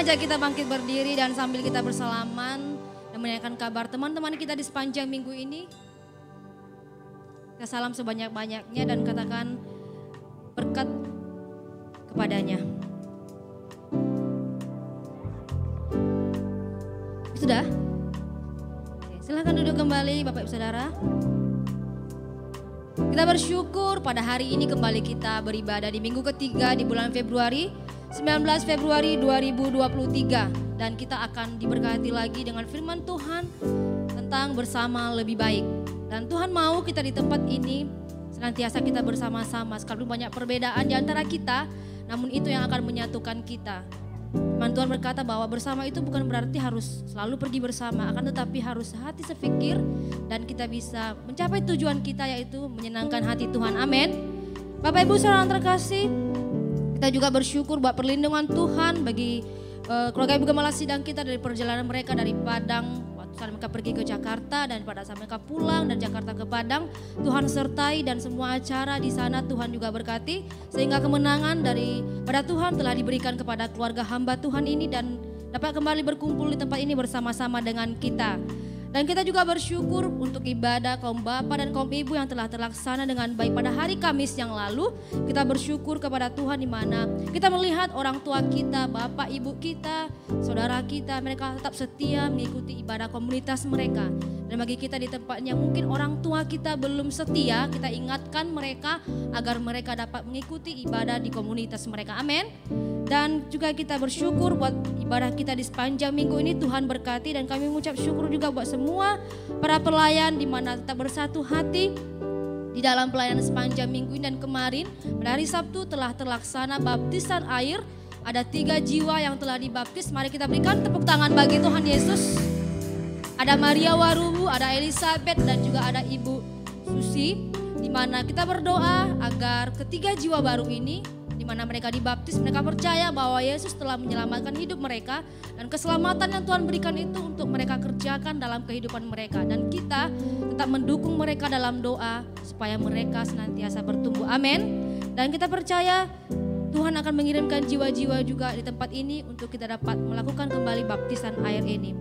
mengajak kita bangkit berdiri dan sambil kita bersalaman dan menanyakan kabar teman-teman kita di sepanjang minggu ini. Kita salam sebanyak-banyaknya dan katakan berkat kepadanya. Sudah? Oke, silahkan duduk kembali Bapak Ibu Saudara. Kita bersyukur pada hari ini kembali kita beribadah di minggu ketiga di bulan Februari, 19 Februari 2023. Dan kita akan diberkati lagi dengan firman Tuhan tentang bersama lebih baik. Dan Tuhan mau kita di tempat ini senantiasa kita bersama-sama. Sekalipun banyak perbedaan di antara kita, namun itu yang akan menyatukan kita. Firman Tuhan berkata bahwa bersama itu bukan berarti harus selalu pergi bersama, akan tetapi harus hati sepikir dan kita bisa mencapai tujuan kita, yaitu menyenangkan hati Tuhan. Amin. Bapak Ibu saudara yang terkasih, kita juga bersyukur buat perlindungan Tuhan bagi keluarga Ibu Gemala Sidang kita dari perjalanan mereka dari Padang waktu saat mereka pergi ke Jakarta, dan pada saat mereka pulang dari Jakarta ke Padang, Tuhan sertai dan semua acara di sana Tuhan juga berkati, sehingga kemenangan pada Tuhan telah diberikan kepada keluarga hamba Tuhan ini dan dapat kembali berkumpul di tempat ini bersama-sama dengan kita. Dan kita juga bersyukur untuk ibadah kaum bapak dan kaum ibu yang telah terlaksana dengan baik pada hari Kamis yang lalu. Kita bersyukur kepada Tuhan di mana kita melihat orang tua kita, bapak ibu kita, saudara kita, mereka tetap setia mengikuti ibadah komunitas mereka. Dan bagi kita di tempatnya mungkin orang tua kita belum setia, kita ingatkan mereka agar mereka dapat mengikuti ibadah di komunitas mereka. Amin. Dan juga kita bersyukur buat ibadah kita di sepanjang minggu ini Tuhan berkati, dan kami mengucap syukur juga buat semua para pelayan di mana tetap bersatu hati di dalam pelayanan sepanjang minggu ini. Dan kemarin pada hari Sabtu telah terlaksana baptisan air. Ada 3 jiwa yang telah dibaptis. Mari kita berikan tepuk tangan bagi Tuhan Yesus. Ada Maria Warubu, ada Elizabeth, dan juga ada Ibu Susi, di mana kita berdoa agar ketiga jiwa baru ini, di mana mereka dibaptis, mereka percaya bahwa Yesus telah menyelamatkan hidup mereka, dan keselamatan yang Tuhan berikan itu untuk mereka kerjakan dalam kehidupan mereka. Dan kita tetap mendukung mereka dalam doa supaya mereka senantiasa bertumbuh. Amin. Dan kita percaya Tuhan akan mengirimkan jiwa-jiwa juga di tempat ini untuk kita dapat melakukan kembali baptisan air ini.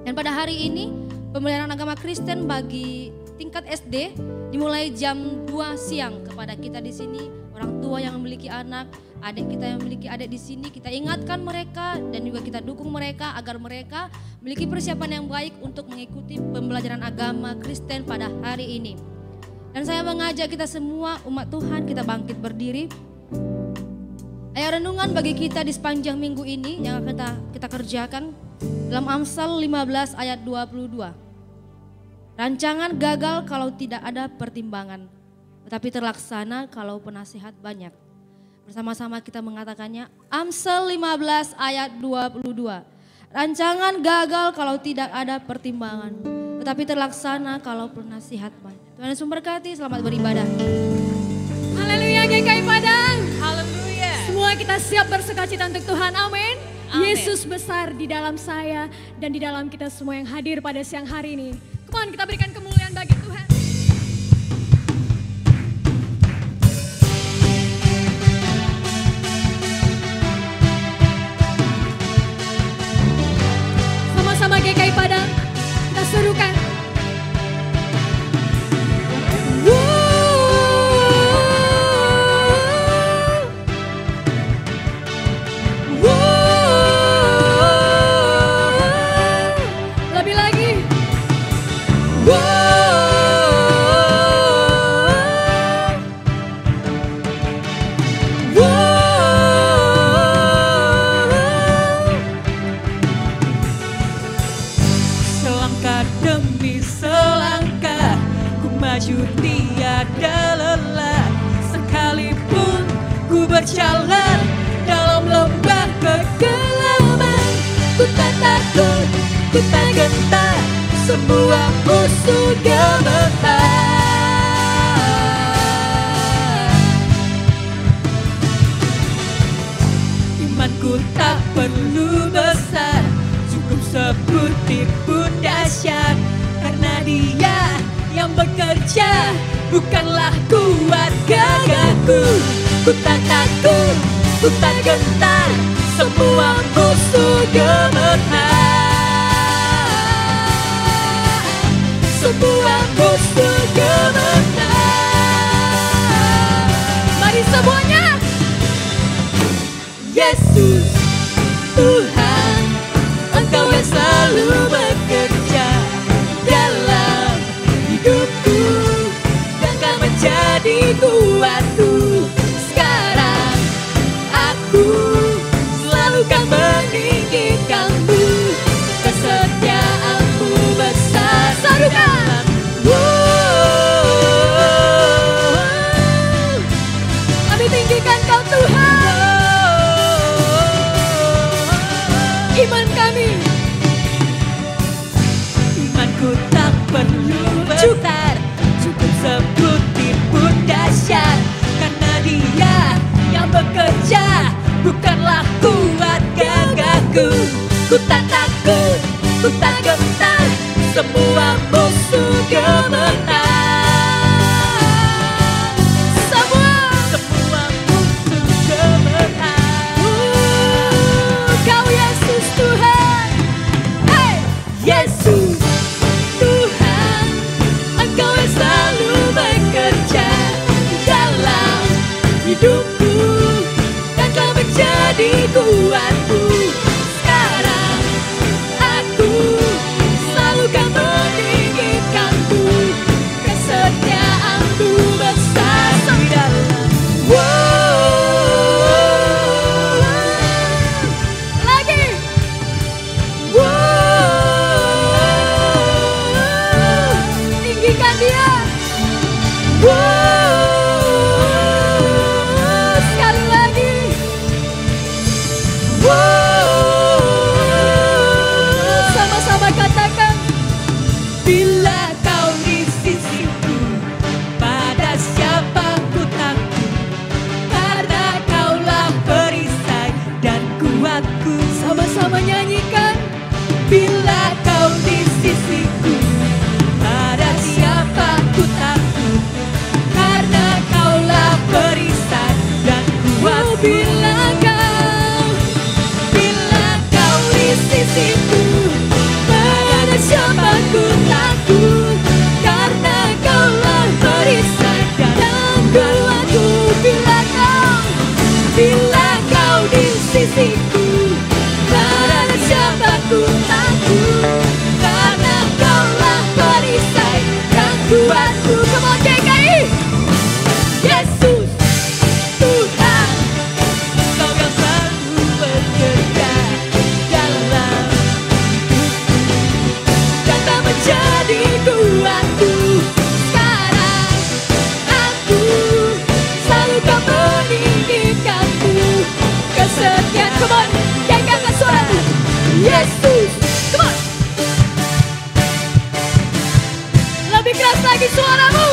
Dan pada hari ini pembelajaran agama Kristen bagi tingkat SD dimulai jam 2 siang. Kepada kita di sini, orang tua yang memiliki anak, adik kita yang memiliki adik di sini, kita ingatkan mereka dan juga kita dukung mereka agar mereka memiliki persiapan yang baik untuk mengikuti pembelajaran agama Kristen pada hari ini. Dan saya mengajak kita semua umat Tuhan, kita bangkit berdiri. Ayat renungan bagi kita di sepanjang minggu ini yang akan kita kerjakan dalam Amsal 15 ayat 22. Rancangan gagal kalau tidak ada pertimbangan, tetapi terlaksana kalau penasihat banyak. Bersama-sama kita mengatakannya. Amsal 15 ayat 22. Rancangan gagal kalau tidak ada pertimbangan, tetapi terlaksana kalau penasihat banyak. Tuhan Yesus memberkati, selamat beribadah. Haleluya GKI Padang. Haleluya. Semua kita siap bersukacita untuk Tuhan, amin. Amin. Yesus besar di dalam saya dan di dalam kita semua yang hadir pada siang hari ini. Come on, kita berikan kemuliaan bagi Tuhan. Sama-sama GKI Padang, kita serukan. Berjalan dalam lembah kegelapan, ku tak takut, ku tak gentar, semua musuh gemetar. Imanku tak perlu besar, cukup sebutir pun dahsyat, karena Dia yang bekerja bukanlah kuat gagahku. Ku tak takut, ku tak gentar, semua musuh gemetar. Semua musuh gemetar. Mari semuanya. Yesus, Tuhan, Engkau yang selalu bekerja dalam hidupku, dan Kau menjadi kuatku. Sekarang aku selalu kan meninggikanmu, kesetiaanmu besar. Sarukan. Kami tinggikan Kau Tuhan. Iman kami. Imanku tak perlu besar, cukup sebutir pun dahsyat, karena Dia yang bekerja, bukanlah kuat gagahku. Ku tak takut, ku tak gentar, semua musuh gemetar. Semua musuh gemetar. Kau Yesus Tuhan. Hey. Yesus, Tuhan, Engkau yang selalu bekerja dalam hidupku, dan Kau menjadi kuatku. Sekarang aku selalu kan meninggikanmu, kesetiaanmu besar di dalam. Lagi. Tinggikan Dia. Sekali lagi. Sama-sama katakan. Bila Kau di sisiku, pada siapa ku takut, karena Kaulah perisai dan kuatku. Sama-sama nyanyikan. Bila Kau di sisiku, pada siapa ku takut, karena Kaulah perisai dan kuatku. Bila Kau di sisiku, pada siapa ku takut, karena Kaulah perisai dan kuatku. Bila Kau di sisiku, pada siapa ku takut, karena Kaulah perisai dan kuatku. Come on GKI. Yesus, Tuhan, Kau yang selalu bekerja dalam hidupku, dan Kau menjadi kuatku. Sekarang aku selalu kan meninggikanmu, kesetiaan. Come on, nyanyikan suaramu. Yesus, come on. Lebih keras lagi suaramu.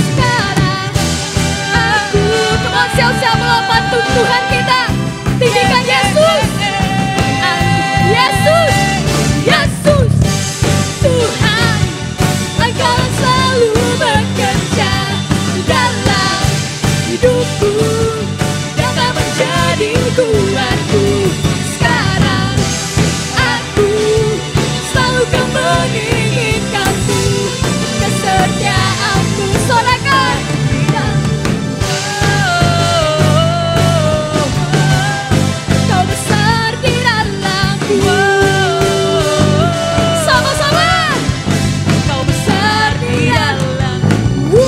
Sekarang aku, Come on, siap-siap melompat untuk Tuhan kita. Tinggikan Yesus. Yesus. Yesus, Tuhan, Engkau selalu bekerja dalam hidupku, dan Kau menjadi kuatku. Sekarang aku selalu kan meninggikanmu, kesetiaanmu. Sorakan. Kau besar di dalamku. Sama-sama. Kau besar di dalamku.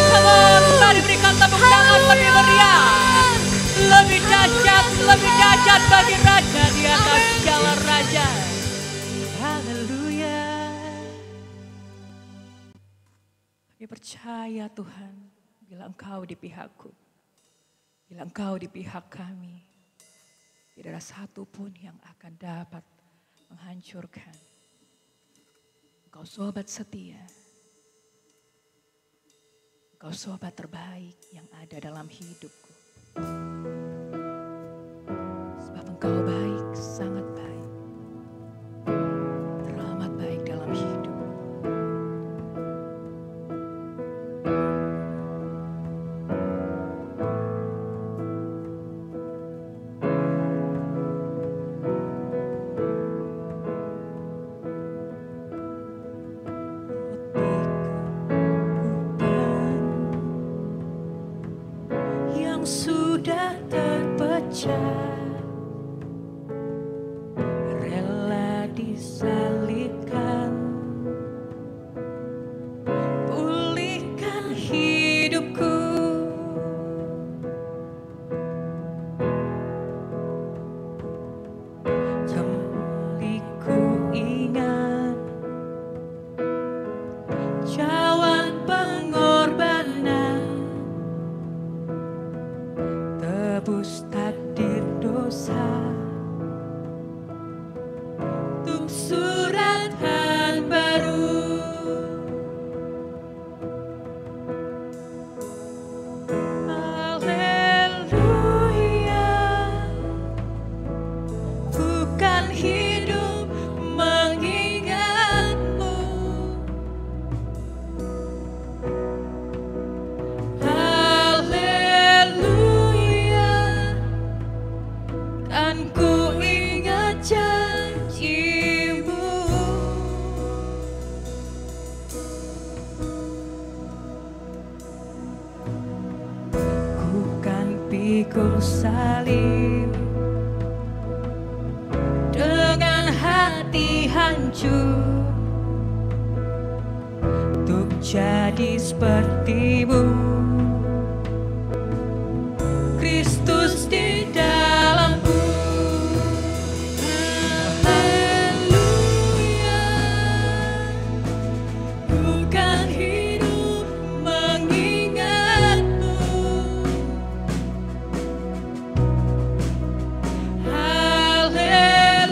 Come on, mari berikan tepuk tangan lebih meriah. Lebih dahsyat bagi Raja di atas segala raja. Haleluya. Kami percaya Tuhan, bila Engkau di pihakku, bila Engkau di pihak kami, tidak ada satu pun yang akan dapat menghancurkan. Engkau sobat setia, Engkau sobat terbaik yang ada dalam hidupku. Sebab Engkau baik, sangat baik, teramat baik pikul salib. Dengan hati hancur untuk jadi sepertimu, Kristus di dalamku. Haleluya, bukan hidup mengingatmu. Haleluya,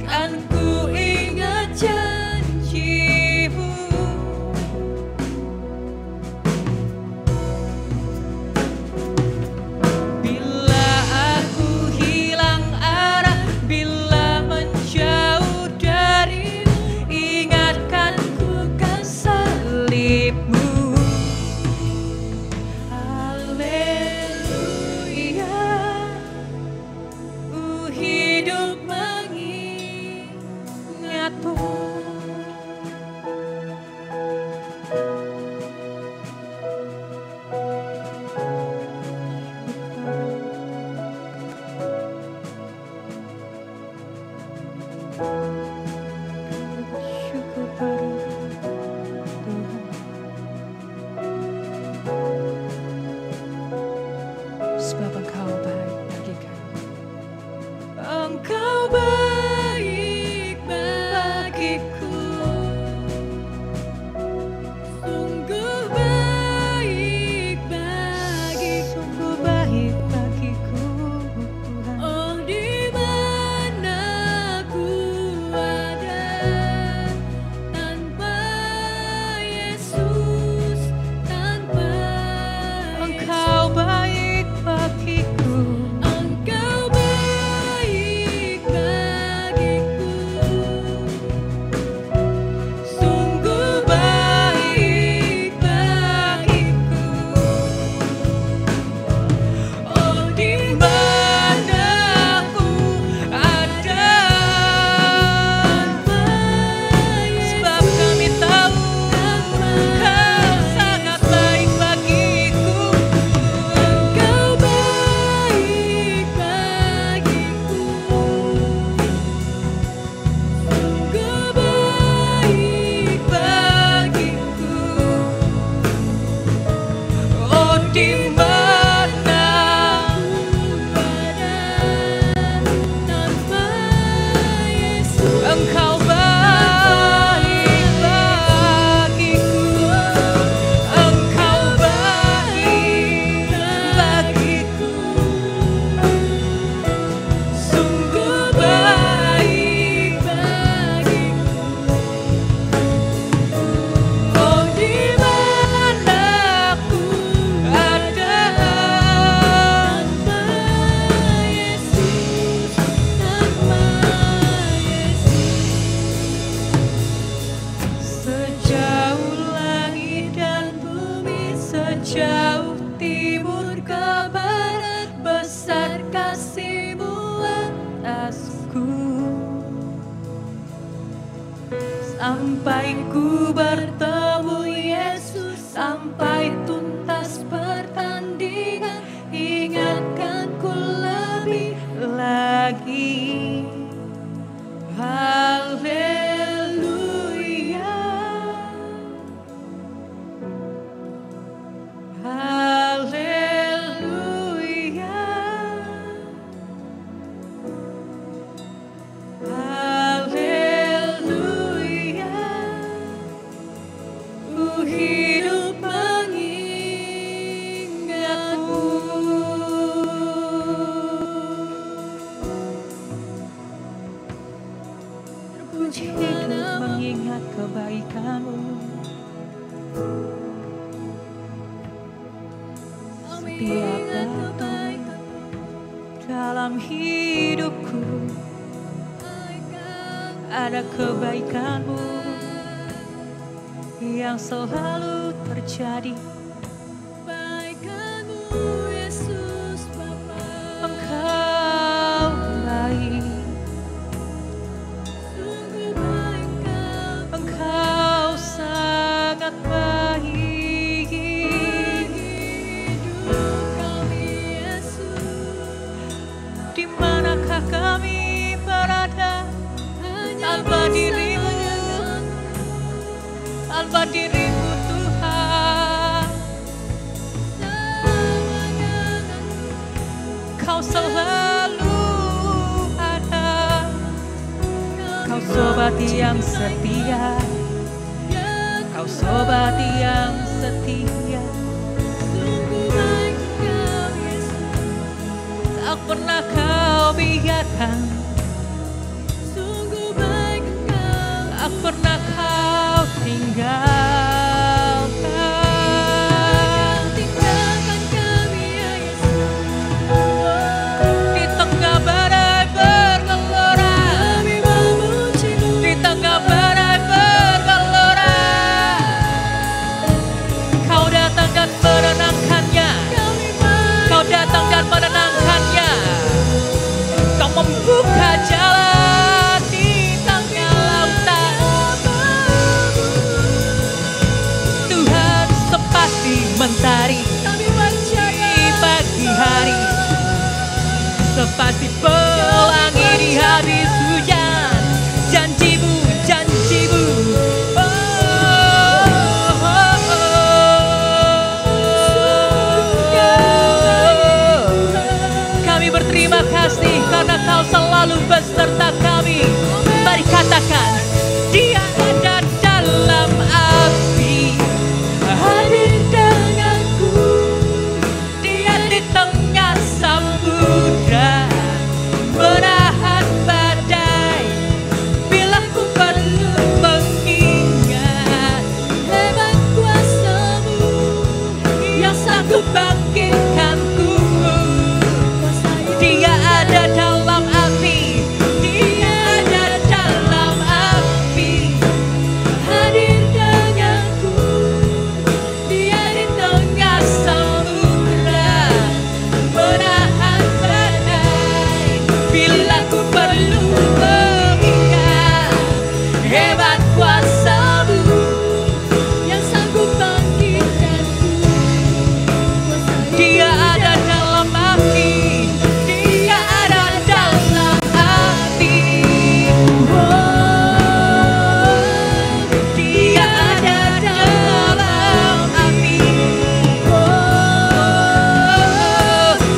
kan ku ingat janjimu. Bila aku hilang arah, bila menjauh darimu, ingatkan ku kan salibmu. Haleluya, ku hidup mengingatmu. Bersyukur pada Tuhan, sebab Engkau baik bagi kami. Engkau baik bagiku, sungguh baik bagiku, sungguh baik bagiku Tuhan. Oh, di mana ku ada tanpa Yesus, tanpa Engkau baik bagiku. Engkau baik bagiku, sungguh baik bagiku. Oh, di mana ku ada tanpa Yesus, sebab kami tahu Engkau sangat baik bagiku. Engkau baik bagiku, sungguh baik bagiku. Oh, di mana ku ada tanpa Yesus, Engkau baik bagiku. Engkau baik bagiku, sungguh baik bagiku. Oh, di mana ku ada tanpa Yesus, tanpa Yesus. Sejauh langit dan bumi, sejauh timur ke barat, besar kasih-Mu atasku. Sampai ku bertemu Yesus, sampai tuntas pertandingan, ingatkan ku lebih lagi. Haleluya, haleluya, haleluya, ku hidup mengingatmu. Terpuji hidup mengingat kebaikan-Mu. Setiap waktu dalam hidupku ada kebaikan-Mu yang selalu terjadi. Kebaikan-Mu Yesus Bapa, Engkau baik, sungguh baik Engkau sangat baik. tanpa dirimu Tuhan. Kau selalu ada, kau sobat yang setia, kau sobat yang setia. Tak pernah kau biarkan, tak pernah kau tinggalkan. Di tengah badai bergelora, di tengah badai bergelora, kau datang dan menenangkannya, kau datang dan menenangkannya. Kau membuka jalan di tengah lautan. Tuhan sepasti mentari di pagi hari, sepasti pelangi di habis hujan. Janjimu, janjimu, kami berterima kasih karena kau selalu beserta kami. Mari katakan, Dia ada dalam api, hadir denganku. Dia di tengah samudra, menahan badai. Bila ku perlu mengingat hebat kuasa-Mu yang sanggup bangkitkanku. Dia ada dalam api, Dia ada dalam api, hadir denganku. Dia di tengah samudra, menahan badai. Bila ku perlu mengingat hebat kuasa-Mu yang sanggup bangkitkanku. Dia ada dalam api, Dia ada dalam api. Dia ada dalam api.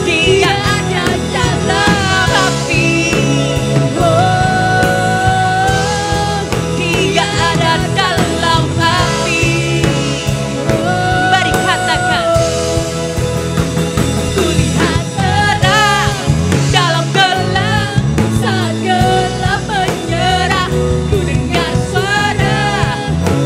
Dia ada dalam api. Dia ada dalam api. Mari katakan, kulihat terang dalam gelap, saat gelap menyerah. Ku dengar suara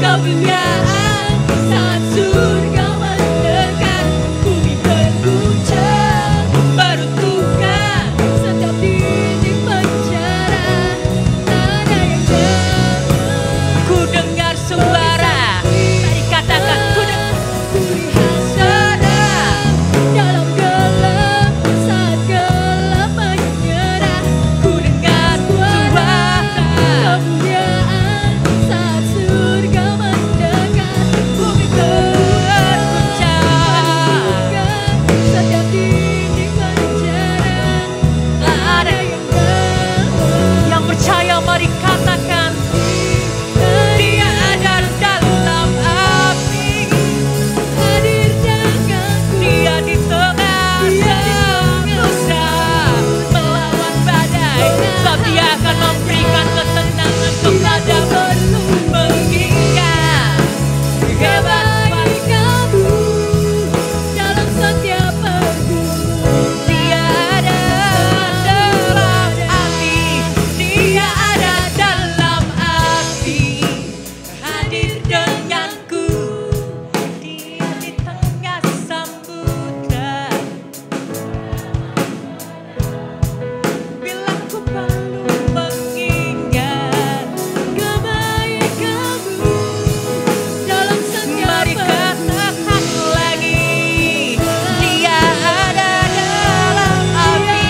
kemuliaan saat surga mendekat. Bumi berguncang, meruntuhkan setiap dinding penjara. Ada yang jauh, ku dengar suara. Mari katakan, ku dengar. Kulihat terang dalam gelap, saat gelap menyerah. Ku dengar suara kemuliaan saat surga mendekat. Bumi berguncang, setiap dinding penjara. Ada yang jauh. Yang percaya mari katakan, Dia ada dalam api, hadir denganku. Dia di tengah samudra, melawan badai. Sebab Dia akan memberikan ketenangan kepadamu. Mengingat hebat Kamu dalam setiap pergumulan. Dia ada dalam api, Dia ada dalam api, hadir denganku. Dia di tengah samudra, bila ku perlu mengingat kebaikan-Mu dalam setiap mari katakan lagi, Dia ada dalam api,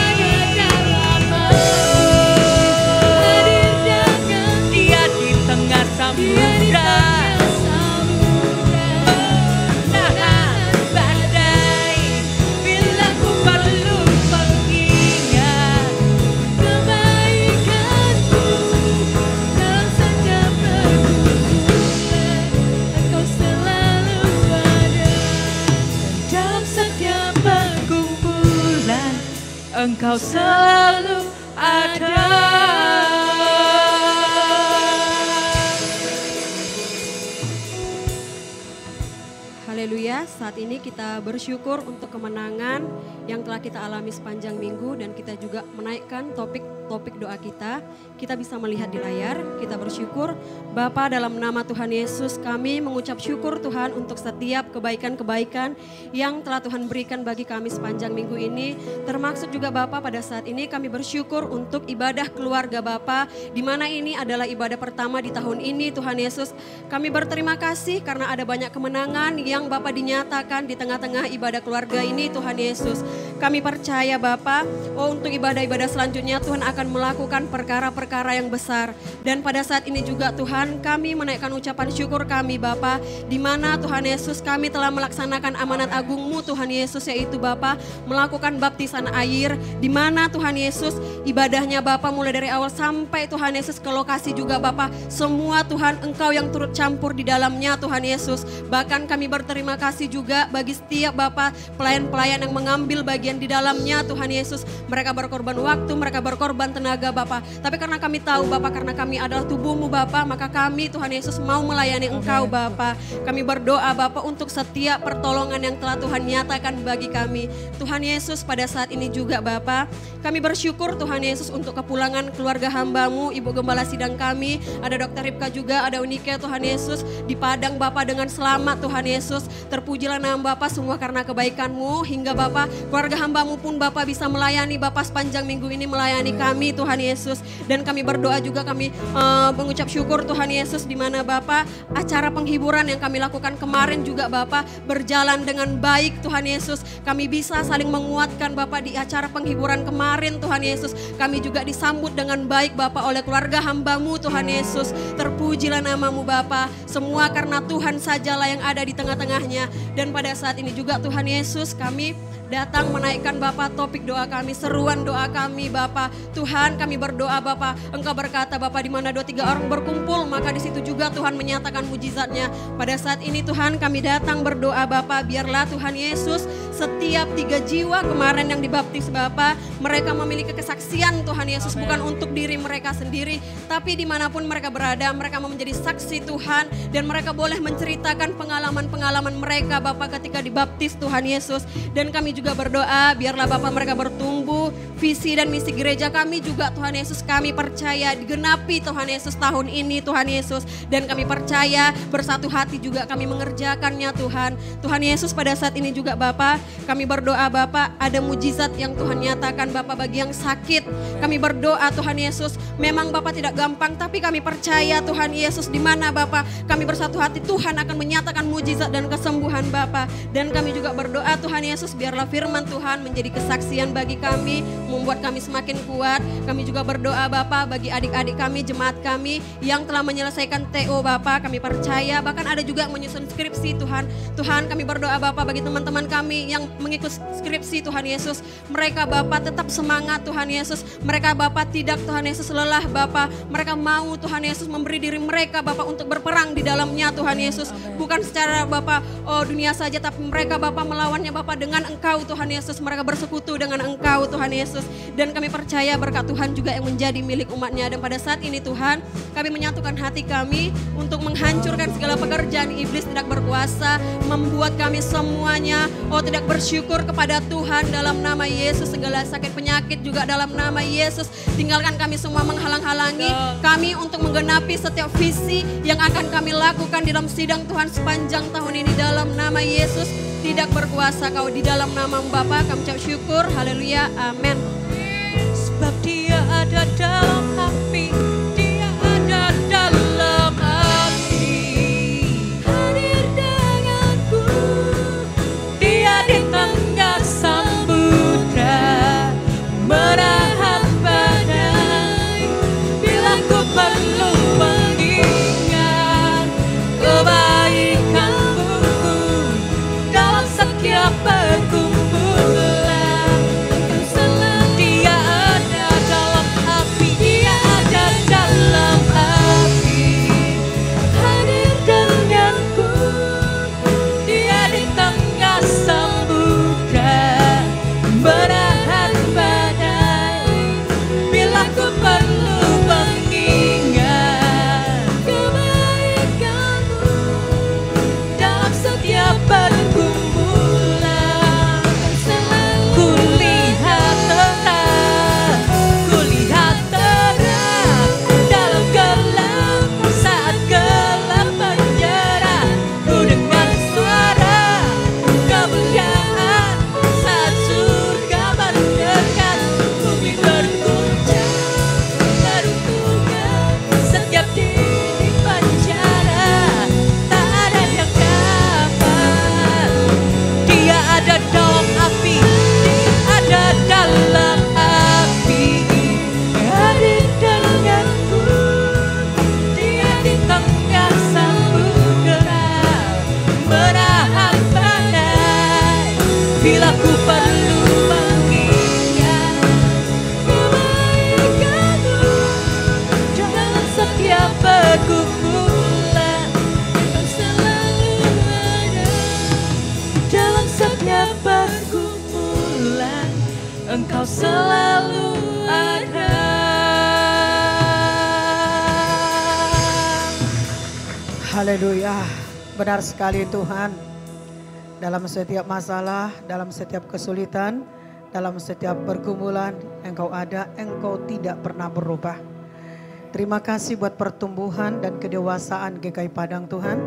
hadir denganku. Dia di tengah samudra, menahan badai. Bila ku perlu mengingat kebaikan-Mu dalam setiap Engkau selalu ada. Haleluya, saat ini kita bersyukur untuk kemenangan yang telah kita alami sepanjang minggu dan kita juga menaikkan topik doa kita. Kita bisa melihat di layar, kita bersyukur. Bapa, dalam nama Tuhan Yesus kami mengucap syukur Tuhan untuk setiap kebaikan-kebaikan yang telah Tuhan berikan bagi kami sepanjang minggu ini. Termasuk juga Bapa pada saat ini kami bersyukur untuk ibadah keluarga Bapa, di mana ini adalah ibadah pertama di tahun ini Tuhan Yesus. Kami berterima kasih karena ada banyak kemenangan yang Bapa dinyatakan di tengah-tengah ibadah keluarga ini Tuhan Yesus. Kami percaya Bapa, untuk ibadah-ibadah selanjutnya Tuhan akan melakukan perkara-perkara yang besar. Dan pada saat ini juga Tuhan kami menaikkan ucapan syukur kami Bapa, di mana Tuhan Yesus kami telah melaksanakan amanat agung-Mu Tuhan Yesus, yaitu Bapa melakukan baptisan air, di mana Tuhan Yesus ibadahnya Bapa mulai dari awal sampai Tuhan Yesus ke lokasi juga Bapa, semua Tuhan Engkau yang turut campur di dalamnya Tuhan Yesus. Bahkan kami berterima kasih juga bagi setiap Bapa pelayan-pelayan yang mengambil bagian di dalamnya Tuhan Yesus. Mereka berkorban waktu, mereka berkorban tenaga Bapa. Tapi karena kami tahu Bapa, karena kami adalah tubuh-Mu Bapa, maka kami Tuhan Yesus mau melayani Engkau Bapa. Kami berdoa Bapa untuk setiap pertolongan yang telah Tuhan nyatakan bagi kami. Tuhan Yesus pada saat ini juga Bapa, kami bersyukur Tuhan Yesus untuk kepulangan keluarga hamba-Mu, Ibu Gembala Sidang kami, ada Dr. Ripka juga, ada Unike Tuhan Yesus, di Padang Bapa dengan selamat Tuhan Yesus. Terpujilah nama Bapa semua karena kebaikan-Mu, hingga Bapa keluarga hamba-Mu pun Bapa bisa melayani Bapa sepanjang minggu ini, melayani kami Tuhan Yesus. Dan kami berdoa juga, kami mengucap syukur Tuhan Yesus, di mana Bapa acara penghiburan yang kami lakukan kemarin juga Bapa berjalan dengan baik Tuhan Yesus. Kami bisa saling menguatkan Bapa di acara penghiburan kemarin Tuhan Yesus. Kami juga disambut dengan baik Bapa oleh keluarga hamba-Mu Tuhan Yesus. Terpujilah nama-Mu Bapa, semua karena Tuhan sajalah yang ada di tengah-tengahnya. Dan pada saat ini juga Tuhan Yesus kami datang menaikkan Bapa topik doa kami, seruan doa kami Bapa. Tuhan kami berdoa Bapa, Engkau berkata Bapa, di mana 2-3 orang berkumpul maka di situ juga Tuhan menyatakan mujizatnya. Pada saat ini Tuhan kami datang berdoa Bapa, biarlah Tuhan Yesus setiap 3 jiwa kemarin yang dibaptis Bapa, mereka memiliki kesaksian Tuhan Yesus. Amen. Bukan untuk diri mereka sendiri, tapi dimanapun mereka berada mereka mau menjadi saksi Tuhan, dan mereka boleh menceritakan pengalaman-pengalaman mereka Bapa ketika dibaptis Tuhan Yesus. Dan kami juga berdoa biarlah Bapa mereka bertumbuh, visi dan misi gereja kami juga Tuhan Yesus kami percaya digenapi Tuhan Yesus tahun ini Tuhan Yesus. Dan kami percaya bersatu hati juga kami mengerjakannya Tuhan. Tuhan Yesus pada saat ini juga Bapa kami berdoa Bapa, ada mujizat yang Tuhan nyatakan Bapa bagi yang sakit. Kami berdoa Tuhan Yesus, memang Bapa tidak gampang, tapi kami percaya Tuhan Yesus, di mana Bapa kami bersatu hati Tuhan akan menyatakan mujizat dan kesembuhan Bapa. Dan kami juga berdoa Tuhan Yesus, biarlah firman Tuhan menjadi kesaksian bagi kami, membuat kami semakin kuat. Kami juga berdoa Bapa bagi adik-adik kami, jemaat kami yang telah menyelesaikan TO Bapa, kami percaya bahkan ada juga yang menyusun skripsi Tuhan. Tuhan kami berdoa Bapa bagi teman-teman kami yang mengikuti skripsi Tuhan Yesus, mereka Bapa tetap semangat Tuhan Yesus, mereka Bapa tidak Tuhan Yesus lelah Bapa, mereka mau Tuhan Yesus memberi diri mereka Bapa untuk berperang di dalamnya Tuhan Yesus. Bukan secara Bapa dunia saja, tapi mereka Bapa melawannya Bapa dengan Engkau Tuhan Yesus, mereka bersekutu dengan Engkau Tuhan Yesus. Dan kami percaya berkat Tuhan juga yang menjadi milik umatnya. Dan pada saat ini Tuhan kami menyatukan hati kami untuk menghancurkan segala pekerjaan iblis tidak berkuasa, membuat kami semuanya tidak bersyukur kepada Tuhan dalam nama Yesus. Segala sakit penyakit juga dalam nama Yesus, tinggalkan kami semua menghalang-halangi kami untuk menggenapi setiap visi yang akan kami lakukan di dalam sidang Tuhan sepanjang tahun ini dalam nama Yesus. Tidak berkuasa Kau, di dalam nama Bapa kami ucap syukur. Haleluya, amin. Sebab Dia ada dalam api, Dia ada dalam api, hadir denganku, Dia di tengah samudra, menahan badai, bila ku perlu mengingat kebaikan-Mu dalam setiap pergumulan. Dia ada dalam api, Dia ada Haleluya, benar sekali Tuhan. Dalam setiap masalah, dalam setiap kesulitan, dalam setiap pergumulan Engkau ada, Engkau tidak pernah berubah. Terima kasih buat pertumbuhan dan kedewasaan GKI Padang Tuhan.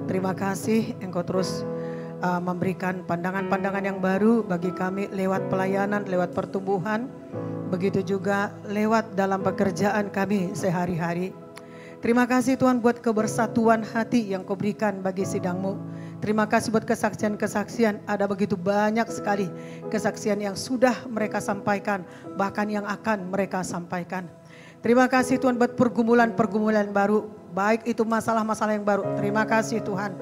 Terima kasih Engkau terus memberikan pandangan-pandangan yang baru bagi kami lewat pelayanan, lewat pertumbuhan. Begitu juga lewat dalam pekerjaan kami sehari-hari. Terima kasih Tuhan buat kebersatuan hati yang Kau berikan bagi sidang-Mu. Terima kasih buat kesaksian-kesaksian. Ada begitu banyak sekali kesaksian yang sudah mereka sampaikan, bahkan yang akan mereka sampaikan. Terima kasih Tuhan buat pergumulan-pergumulan baru, baik itu masalah-masalah yang baru. Terima kasih Tuhan,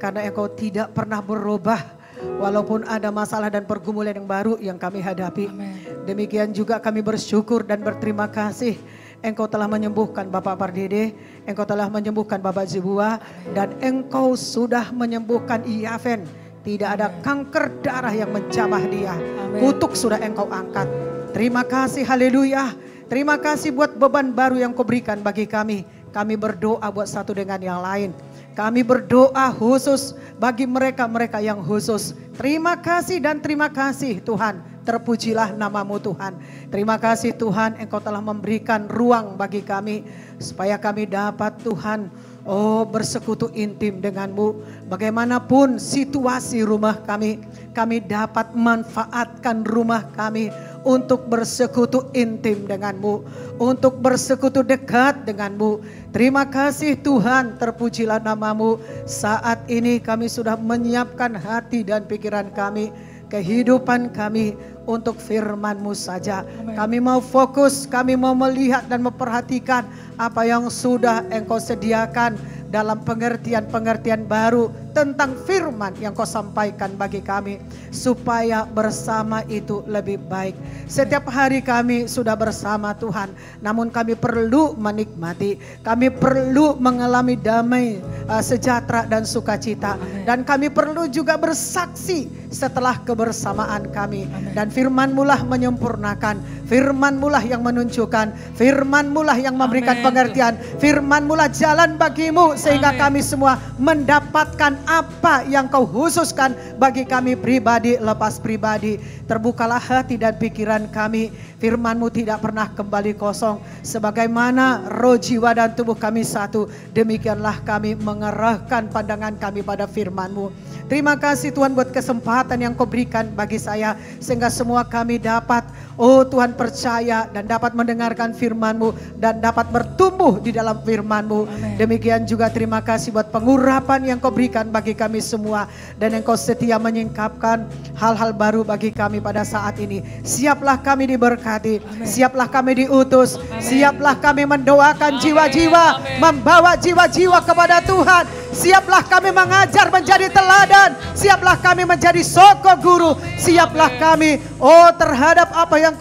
karena Engkau tidak pernah berubah. Walaupun ada masalah dan pergumulan yang baru yang kami hadapi. Amen. Demikian juga kami bersyukur dan berterima kasih. Engkau telah menyembuhkan Bapak Pardede, Engkau telah menyembuhkan Bapak Zibua, dan Engkau sudah menyembuhkan Iaven. Tidak ada kanker darah yang menjamah dia. Kutuk sudah Engkau angkat. Terima kasih, haleluya. Terima kasih buat beban baru yang Kau berikan bagi kami. Kami berdoa buat satu dengan yang lain. Kami berdoa khusus bagi mereka-mereka yang khusus. Terima kasih dan terima kasih Tuhan. Terpujilah namamu Tuhan. Terima kasih Tuhan, Engkau telah memberikan ruang bagi kami supaya kami dapat Tuhan bersekutu intim denganmu. Bagaimanapun situasi rumah kami dapat manfaatkan rumah kami untuk bersekutu intim denganmu, untuk bersekutu dekat denganmu. Terima kasih Tuhan, terpujilah namamu. Saat ini kami sudah menyiapkan hati dan pikiran kami, kehidupan kami untuk firman-Mu saja. Amen. Kami mau fokus, kami mau melihat dan memperhatikan apa yang sudah Engkau sediakan dalam pengertian-pengertian baru tentang firman yang Kau sampaikan bagi kami, supaya bersama itu lebih baik. Setiap hari kami sudah bersama Tuhan, namun kami perlu menikmati, kami perlu mengalami damai, sejahtera dan sukacita. Dan kami perlu juga bersaksi setelah kebersamaan kami. Dan firman-Mu lah menyempurnakan, firman-Mu lah yang menunjukkan, firman-Mu lah yang memberikan pengertian, firman-Mu lah jalan bagimu, sehingga kami semua mendapatkan apa yang Kau khususkan bagi kami pribadi lepas pribadi. Terbukalah hati dan pikiran kami, firman-Mu tidak pernah kembali kosong. Sebagaimana roh, jiwa dan tubuh kami satu, demikianlah kami mengerahkan pandangan kami pada firman-Mu. Terima kasih Tuhan buat kesempatan yang Kau berikan bagi saya, sehingga semua kami dapat, Tuhan, percaya dan dapat mendengarkan firman-Mu dan dapat bertumbuh di dalam firman-Mu. Demikian juga terima kasih buat pengurapan yang Kau berikan bagi kami semua, dan Engkau setia menyingkapkan hal-hal baru bagi kami pada saat ini. Siaplah kami diberkati, siaplah kami diutus, siaplah kami mendoakan jiwa-jiwa, membawa jiwa-jiwa kepada Tuhan. Siaplah kami mengajar menjadi teladan, siaplah kami menjadi soko guru, siaplah kami terhadap apa yang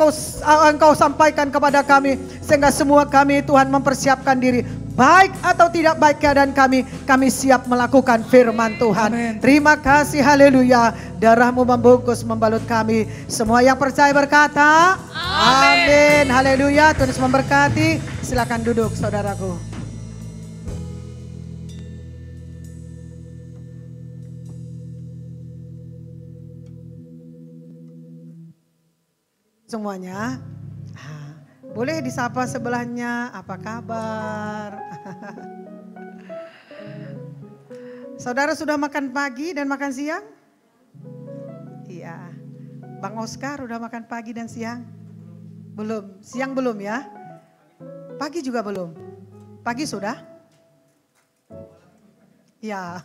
Engkau sampaikan kepada kami, sehingga semua kami Tuhan mempersiapkan diri. Baik atau tidak baik keadaan kami siap melakukan firman Tuhan. Amen. Terima kasih, haleluya. Darah-Mu membungkus, membalut kami. Semua yang percaya berkata, amin. Haleluya, Tuhan Yesus memberkati. Silakan duduk saudaraku. Semuanya. Boleh disapa sebelahnya, apa kabar? Saudara sudah makan pagi dan makan siang? Iya. Bang Oscar udah makan pagi dan siang? Belum, siang belum ya? Pagi juga belum? Pagi sudah? Ya.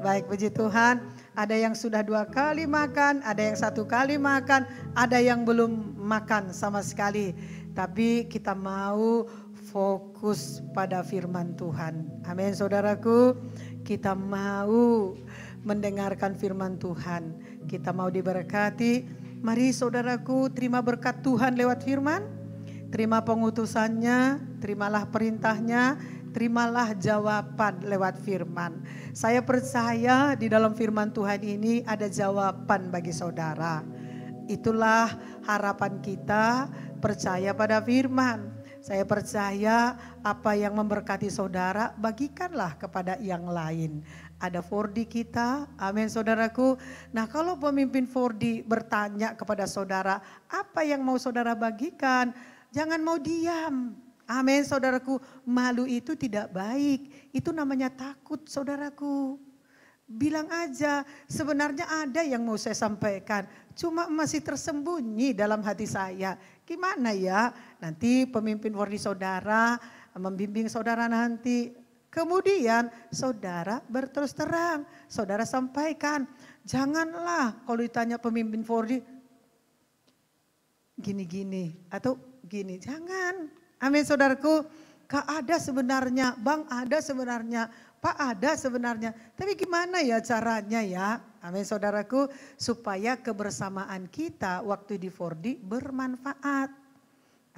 Baik, puji Tuhan. Ada yang sudah 2 kali makan, ada yang 1 kali makan, ada yang belum makan sama sekali. Tapi kita mau fokus pada firman Tuhan. Amin, saudaraku. Kita mau mendengarkan firman Tuhan. Kita mau diberkati. Mari saudaraku, terima berkat Tuhan lewat firman. Terima pengutusannya, terimalah perintahnya, terimalah jawaban lewat firman. Saya percaya di dalam firman Tuhan ini ada jawaban bagi saudara. Itulah harapan kita, percaya pada firman. Saya percaya apa yang memberkati saudara, bagikanlah kepada yang lain. Ada 4D kita, amin saudaraku. Nah kalau pemimpin 4D bertanya kepada saudara, apa yang mau saudara bagikan? Jangan mau diam. Amin saudaraku, malu itu tidak baik. Itu namanya takut saudaraku. Bilang aja, sebenarnya ada yang mau saya sampaikan. Cuma masih tersembunyi dalam hati saya. Gimana ya? Nanti pemimpin 4D saudara membimbing saudara nanti. Kemudian saudara berterus terang, saudara sampaikan. Janganlah kalau ditanya pemimpin 4D gini-gini atau gini, jangan. Amin saudaraku, Kak ada sebenarnya, Bang ada sebenarnya, Pak ada sebenarnya. Tapi gimana ya caranya ya, amin saudaraku, supaya kebersamaan kita waktu di 4D bermanfaat.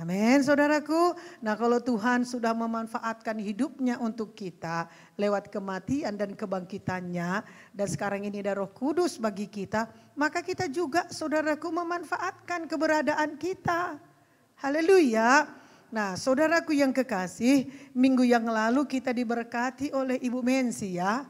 Amin saudaraku. Nah kalau Tuhan sudah memanfaatkan hidupnya untuk kita lewat kematian dan kebangkitannya. Dan sekarang ini ada Roh Kudus bagi kita. Maka kita juga saudaraku memanfaatkan keberadaan kita. Haleluya. Nah saudaraku yang kekasih, minggu yang lalu kita diberkati oleh Ibu Mensi ya.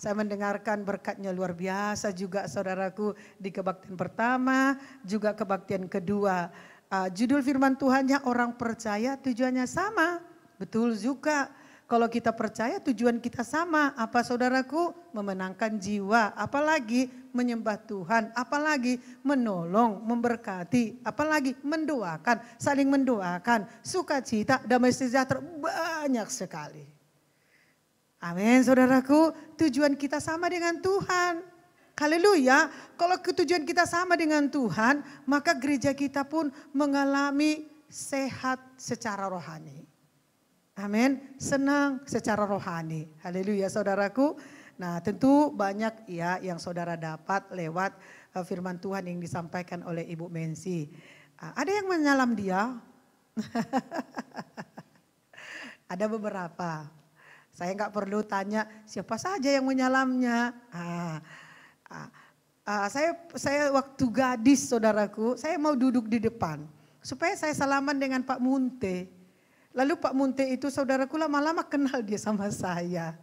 Saya mendengarkan berkatnya luar biasa juga saudaraku di kebaktian pertama juga kebaktian kedua. Judul firman Tuhannya orang percaya tujuannya sama. Betul juga. Kalau kita percaya tujuan kita sama. Apa saudaraku? Memenangkan jiwa. Apalagi menyembah Tuhan. Apalagi menolong, memberkati. Apalagi mendoakan. Saling mendoakan. Sukacita, damai sejahtera. Banyak sekali. Amin saudaraku. Tujuan kita sama dengan Tuhan. Haleluya, kalau tujuan kita sama dengan Tuhan, maka gereja kita pun mengalami sehat secara rohani. Amin, senang secara rohani. Haleluya saudaraku. Nah tentu banyak ya yang saudara dapat lewat firman Tuhan yang disampaikan oleh Ibu Mensi. Ada yang menyalam dia? Ada beberapa. Saya nggak perlu tanya siapa saja yang menyalamnya. Saya waktu gadis saudaraku, saya mau duduk di depan. Supaya saya salaman dengan Pak Munte. Lalu Pak Munte itu saudaraku lama-lama kenal dia sama saya.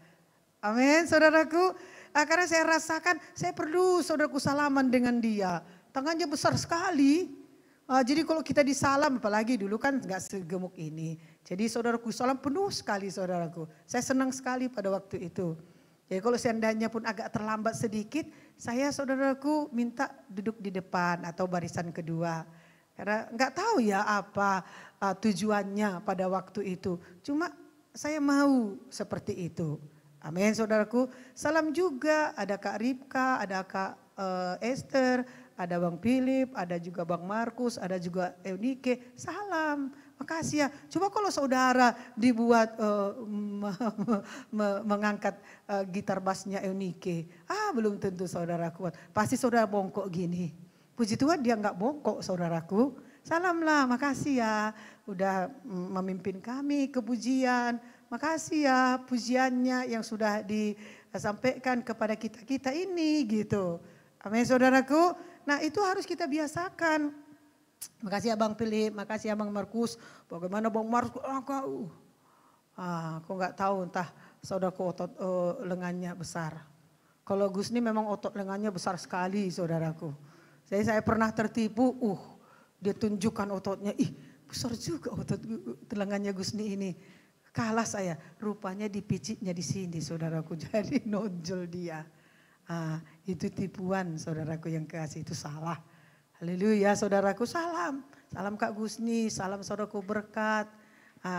Amin saudaraku. Karena saya rasakan saya perlu saudaraku salaman dengan dia. Tangannya besar sekali. Jadi kalau kita disalam, apalagi dulu kan gak segemuk ini. Jadi saudaraku salam penuh sekali saudaraku. Saya senang sekali pada waktu itu. Jadi kalau seandainya pun agak terlambat sedikit, saya saudaraku minta duduk di depan atau barisan kedua. Karena nggak tahu ya apa tujuannya pada waktu itu. Cuma saya mau seperti itu. Amin saudaraku. Salam juga ada Kak Ripka, ada Kak Esther, ada Bang Philip, ada juga Bang Markus, ada juga Eunike. Salam. Makasih ya. Coba kalau saudara dibuat mengangkat gitar bassnya Eunike. Belum tentu saudara kuat. Pasti saudara bongkok gini. Puji Tuhan dia nggak bongkok saudaraku. Salam lah, makasih ya. Udah memimpin kami ke pujian. Makasih ya pujiannya yang sudah disampaikan kepada kita-kita ini gitu. Amin saudaraku. Nah itu harus kita biasakan. Makasih ya Bang Philip, makasih ya Bang Markus. Bagaimana Bang Markus? Aku nggak tahu entah saudaraku otot lengannya besar. Kalau Gusni memang otot lengannya besar sekali saudaraku. Saya pernah tertipu, dia tunjukkan ototnya, besar juga otot lengannya Gusni ini. Kalah saya, rupanya dipicitnya di sini saudaraku, jadi nonjol dia. Itu tipuan saudaraku yang kasih, itu salah. Haleluya saudaraku, salam. Salam Kak Gusni, salam saudaraku berkat.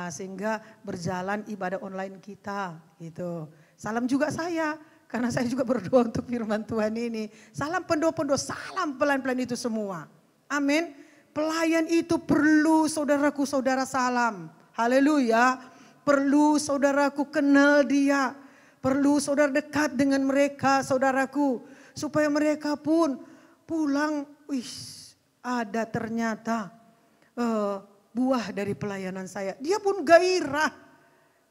Sehingga berjalan ibadah online kita gitu. Salam juga saya, karena saya juga berdoa untuk firman Tuhan ini. Salam pendoa-pendoa, salam pelan-pelan itu semua. Amin. Pelayan itu perlu saudaraku saudara salam. Haleluya. Perlu saudaraku kenal dia. Perlu saudara dekat dengan mereka saudaraku. Supaya mereka pun pulang, ada ternyata buah dari pelayanan saya. Dia pun gairah.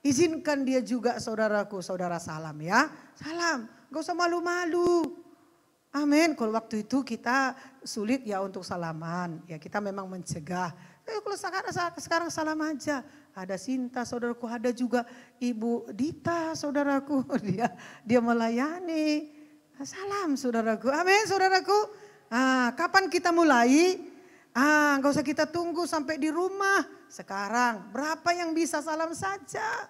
Izinkan dia juga saudaraku, saudara salam ya. Salam, gak usah malu-malu. Amin. Kalau waktu itu kita sulit ya untuk salaman. Ya kita memang mencegah. Kalau sekarang salam aja. Ada Sinta saudaraku, ada juga Ibu Dita saudaraku. Dia melayani. Salam saudaraku. Amin saudaraku. Kapan kita mulai? Gak usah kita tunggu sampai di rumah. Sekarang berapa yang bisa salam saja.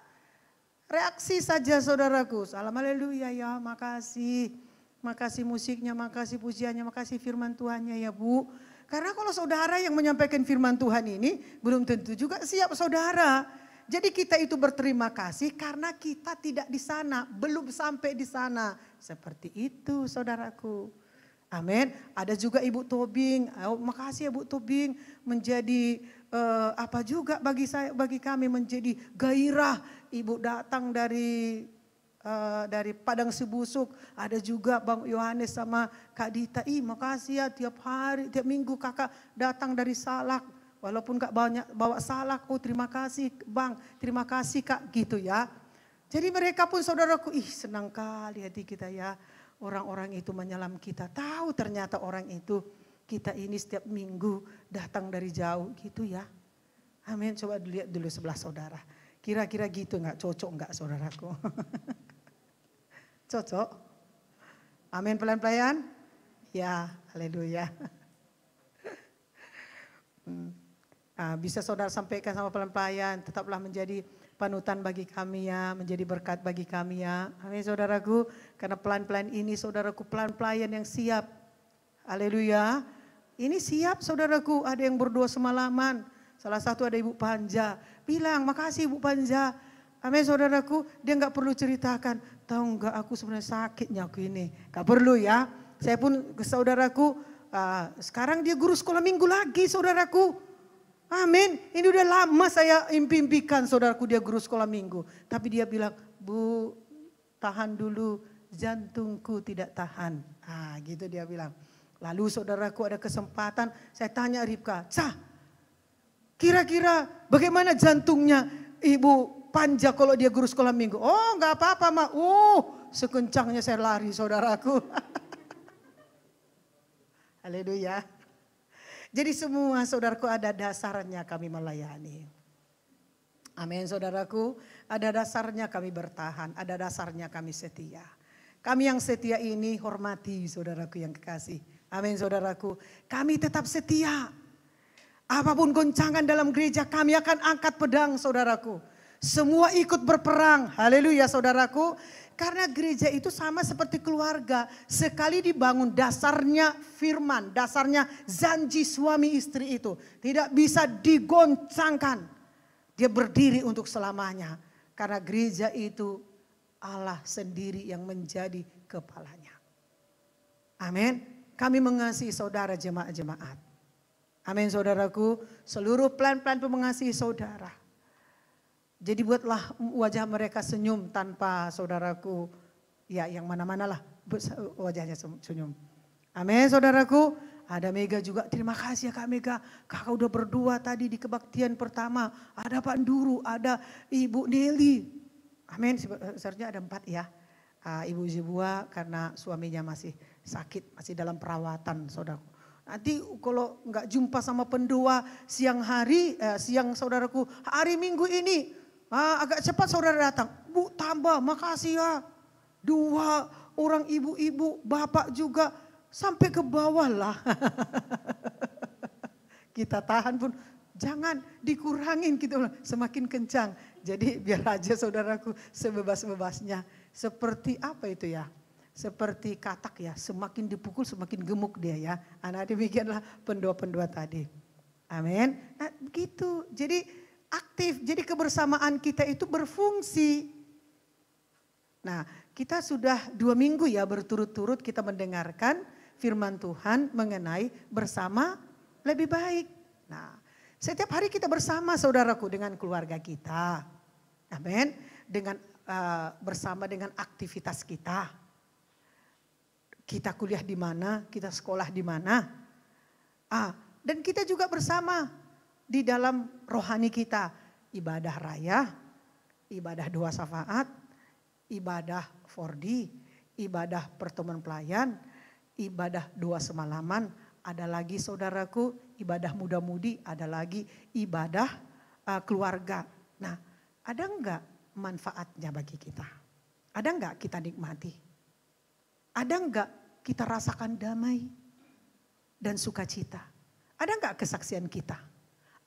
Reaksi saja saudaraku. Salam haleluya ya, makasih. Makasih musiknya, makasih pujiannya, makasih firman Tuhannya ya Bu. Karena kalau saudara yang menyampaikan firman Tuhan ini belum tentu juga siap saudara. Jadi kita itu berterima kasih karena kita tidak di sana, belum sampai di sana. Seperti itu saudaraku. Amin. Ada juga Ibu Tobing. Makasih ya Bu Tobing, menjadi apa juga bagi kami menjadi gairah. Ibu datang dari Padang Sebusuk, ada juga Bang Yohanes sama Kak Dita. Makasih ya, tiap hari, tiap minggu kakak datang dari Salak. Walaupun Kak banyak bawa salak, terima kasih Bang, terima kasih Kak, gitu ya. Jadi mereka pun saudaraku, senang kali hati kita ya. Orang-orang itu menyelam kita, tahu ternyata orang itu kita ini setiap minggu datang dari jauh gitu ya. Amin, coba lihat dulu sebelah saudara. Kira-kira gitu enggak, cocok enggak saudaraku? Cocok? Amin, pelan-pelan? Ya, haleluya. Bisa saudara sampaikan sama pelan-pelan, tetaplah menjadi panutan bagi kami ya, menjadi berkat bagi kami ya. Amin saudaraku, karena pelan-pelan ini saudaraku, pelan-pelan yang siap. Haleluya. Ini siap saudaraku, ada yang berdoa semalaman. Salah satu ada Ibu Panja, bilang makasih Ibu Panja. Amin saudaraku, dia gak perlu ceritakan, tahu gak aku sebenarnya sakitnya aku ini. Gak perlu ya, saya pun saudaraku, sekarang dia guru sekolah minggu lagi saudaraku. Amin, ini udah lama saya impikan saudaraku dia guru sekolah minggu. Tapi dia bilang, Bu tahan dulu, jantungku tidak tahan. Gitu dia bilang. Lalu saudaraku ada kesempatan, saya tanya Ripka, kira-kira bagaimana jantungnya Ibu Panja kalau dia guru sekolah minggu? Oh gak apa-apa Mak, sekencangnya saya lari saudaraku. Haleluya. Jadi semua saudaraku ada dasarnya kami melayani. Amin saudaraku, ada dasarnya kami bertahan, ada dasarnya kami setia. Kami yang setia ini hormati saudaraku yang kekasih. Amin saudaraku, kami tetap setia. Apapun goncangan dalam gereja kami akan angkat pedang saudaraku. Semua ikut berperang, haleluya saudaraku. Karena gereja itu sama seperti keluarga. Sekali dibangun dasarnya firman, dasarnya janji suami istri itu. Tidak bisa digoncangkan. Dia berdiri untuk selamanya. Karena gereja itu Allah sendiri yang menjadi kepalanya. Amin. Kami mengasihi saudara jemaat-jemaat. Amin saudaraku. Seluruh plan-plan mengasihi saudara. Jadi buatlah wajah mereka senyum tanpa saudaraku, ya yang mana-mana lah wajahnya senyum. Amin saudaraku. Ada Mega juga, terima kasih ya Kak Mega. Kakak udah berdua tadi di kebaktian pertama. Ada Pak Nduru, ada Ibu Nelly. Amin, seharusnya ada 4 ya. Ibu Zibua karena suaminya masih sakit, masih dalam perawatan saudaraku. Nanti kalau nggak jumpa sama pendua siang saudaraku, hari Minggu ini. Agak cepat saudara datang, Bu tambah makasih ya. 2 orang ibu-ibu, bapak juga sampai ke bawah lah. Kita tahan pun jangan dikurangin gitu, semakin kencang. Jadi biar aja saudaraku sebebas-bebasnya. Seperti apa itu ya? Seperti katak ya, semakin dipukul semakin gemuk dia ya. Anak demikianlah pendua-pendua tadi. Amin. Nah begitu, jadi aktif, jadi kebersamaan kita itu berfungsi. Nah kita sudah 2 minggu ya berturut-turut kita mendengarkan firman Tuhan mengenai bersama lebih baik. Nah setiap hari kita bersama saudaraku dengan keluarga kita. Amin. Dengan bersama dengan aktivitas kita. Kita kuliah di mana, kita sekolah di mana. Dan kita juga bersama di dalam rohani kita, ibadah raya, ibadah 2 syafaat, ibadah 4D, ibadah pertemuan pelayan, ibadah 2 semalaman, ada lagi saudaraku ibadah muda-mudi, ada lagi ibadah keluarga. Nah, ada enggak manfaatnya bagi kita? Ada enggak kita nikmati? Ada enggak kita rasakan damai dan sukacita? Ada enggak kesaksian kita?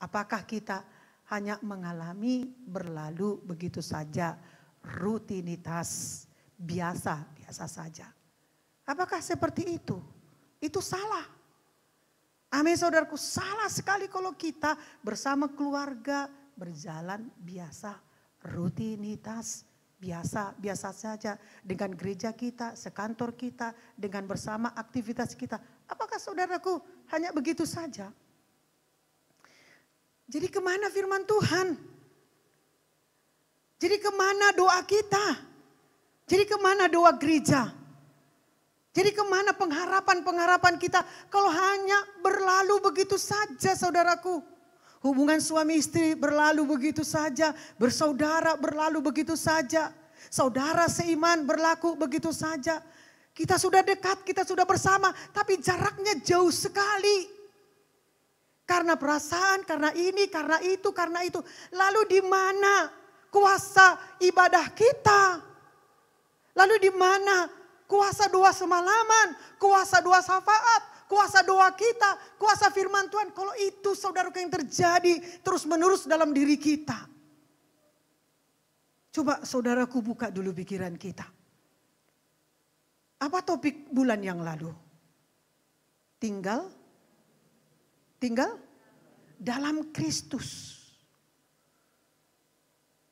Apakah kita hanya mengalami berlalu begitu saja, rutinitas, biasa saja? Apakah seperti itu? Itu salah. Amin saudaraku, salah sekali kalau kita bersama keluarga berjalan biasa, rutinitas, biasa saja dengan gereja kita, sekantor kita, dengan bersama aktivitas kita. Apakah saudaraku hanya begitu saja? Jadi kemana firman Tuhan? Jadi kemana doa kita? Jadi kemana doa gereja? Jadi kemana pengharapan kita kalau hanya berlalu begitu saja saudaraku. Hubungan suami istri berlalu begitu saja, bersaudara berlalu begitu saja. Saudara seiman berlaku begitu saja. Kita sudah dekat, kita sudah bersama, tapi jaraknya jauh sekali. Karena perasaan, karena ini, karena itu, karena itu. Lalu di mana kuasa ibadah kita? Lalu di mana kuasa doa semalaman, kuasa doa syafaat, kuasa doa kita, kuasa firman Tuhan? Kalau itu saudaraku yang terjadi terus menerus dalam diri kita. Coba saudaraku buka dulu pikiran kita. Apa topik bulan yang lalu? Tinggal dalam Kristus.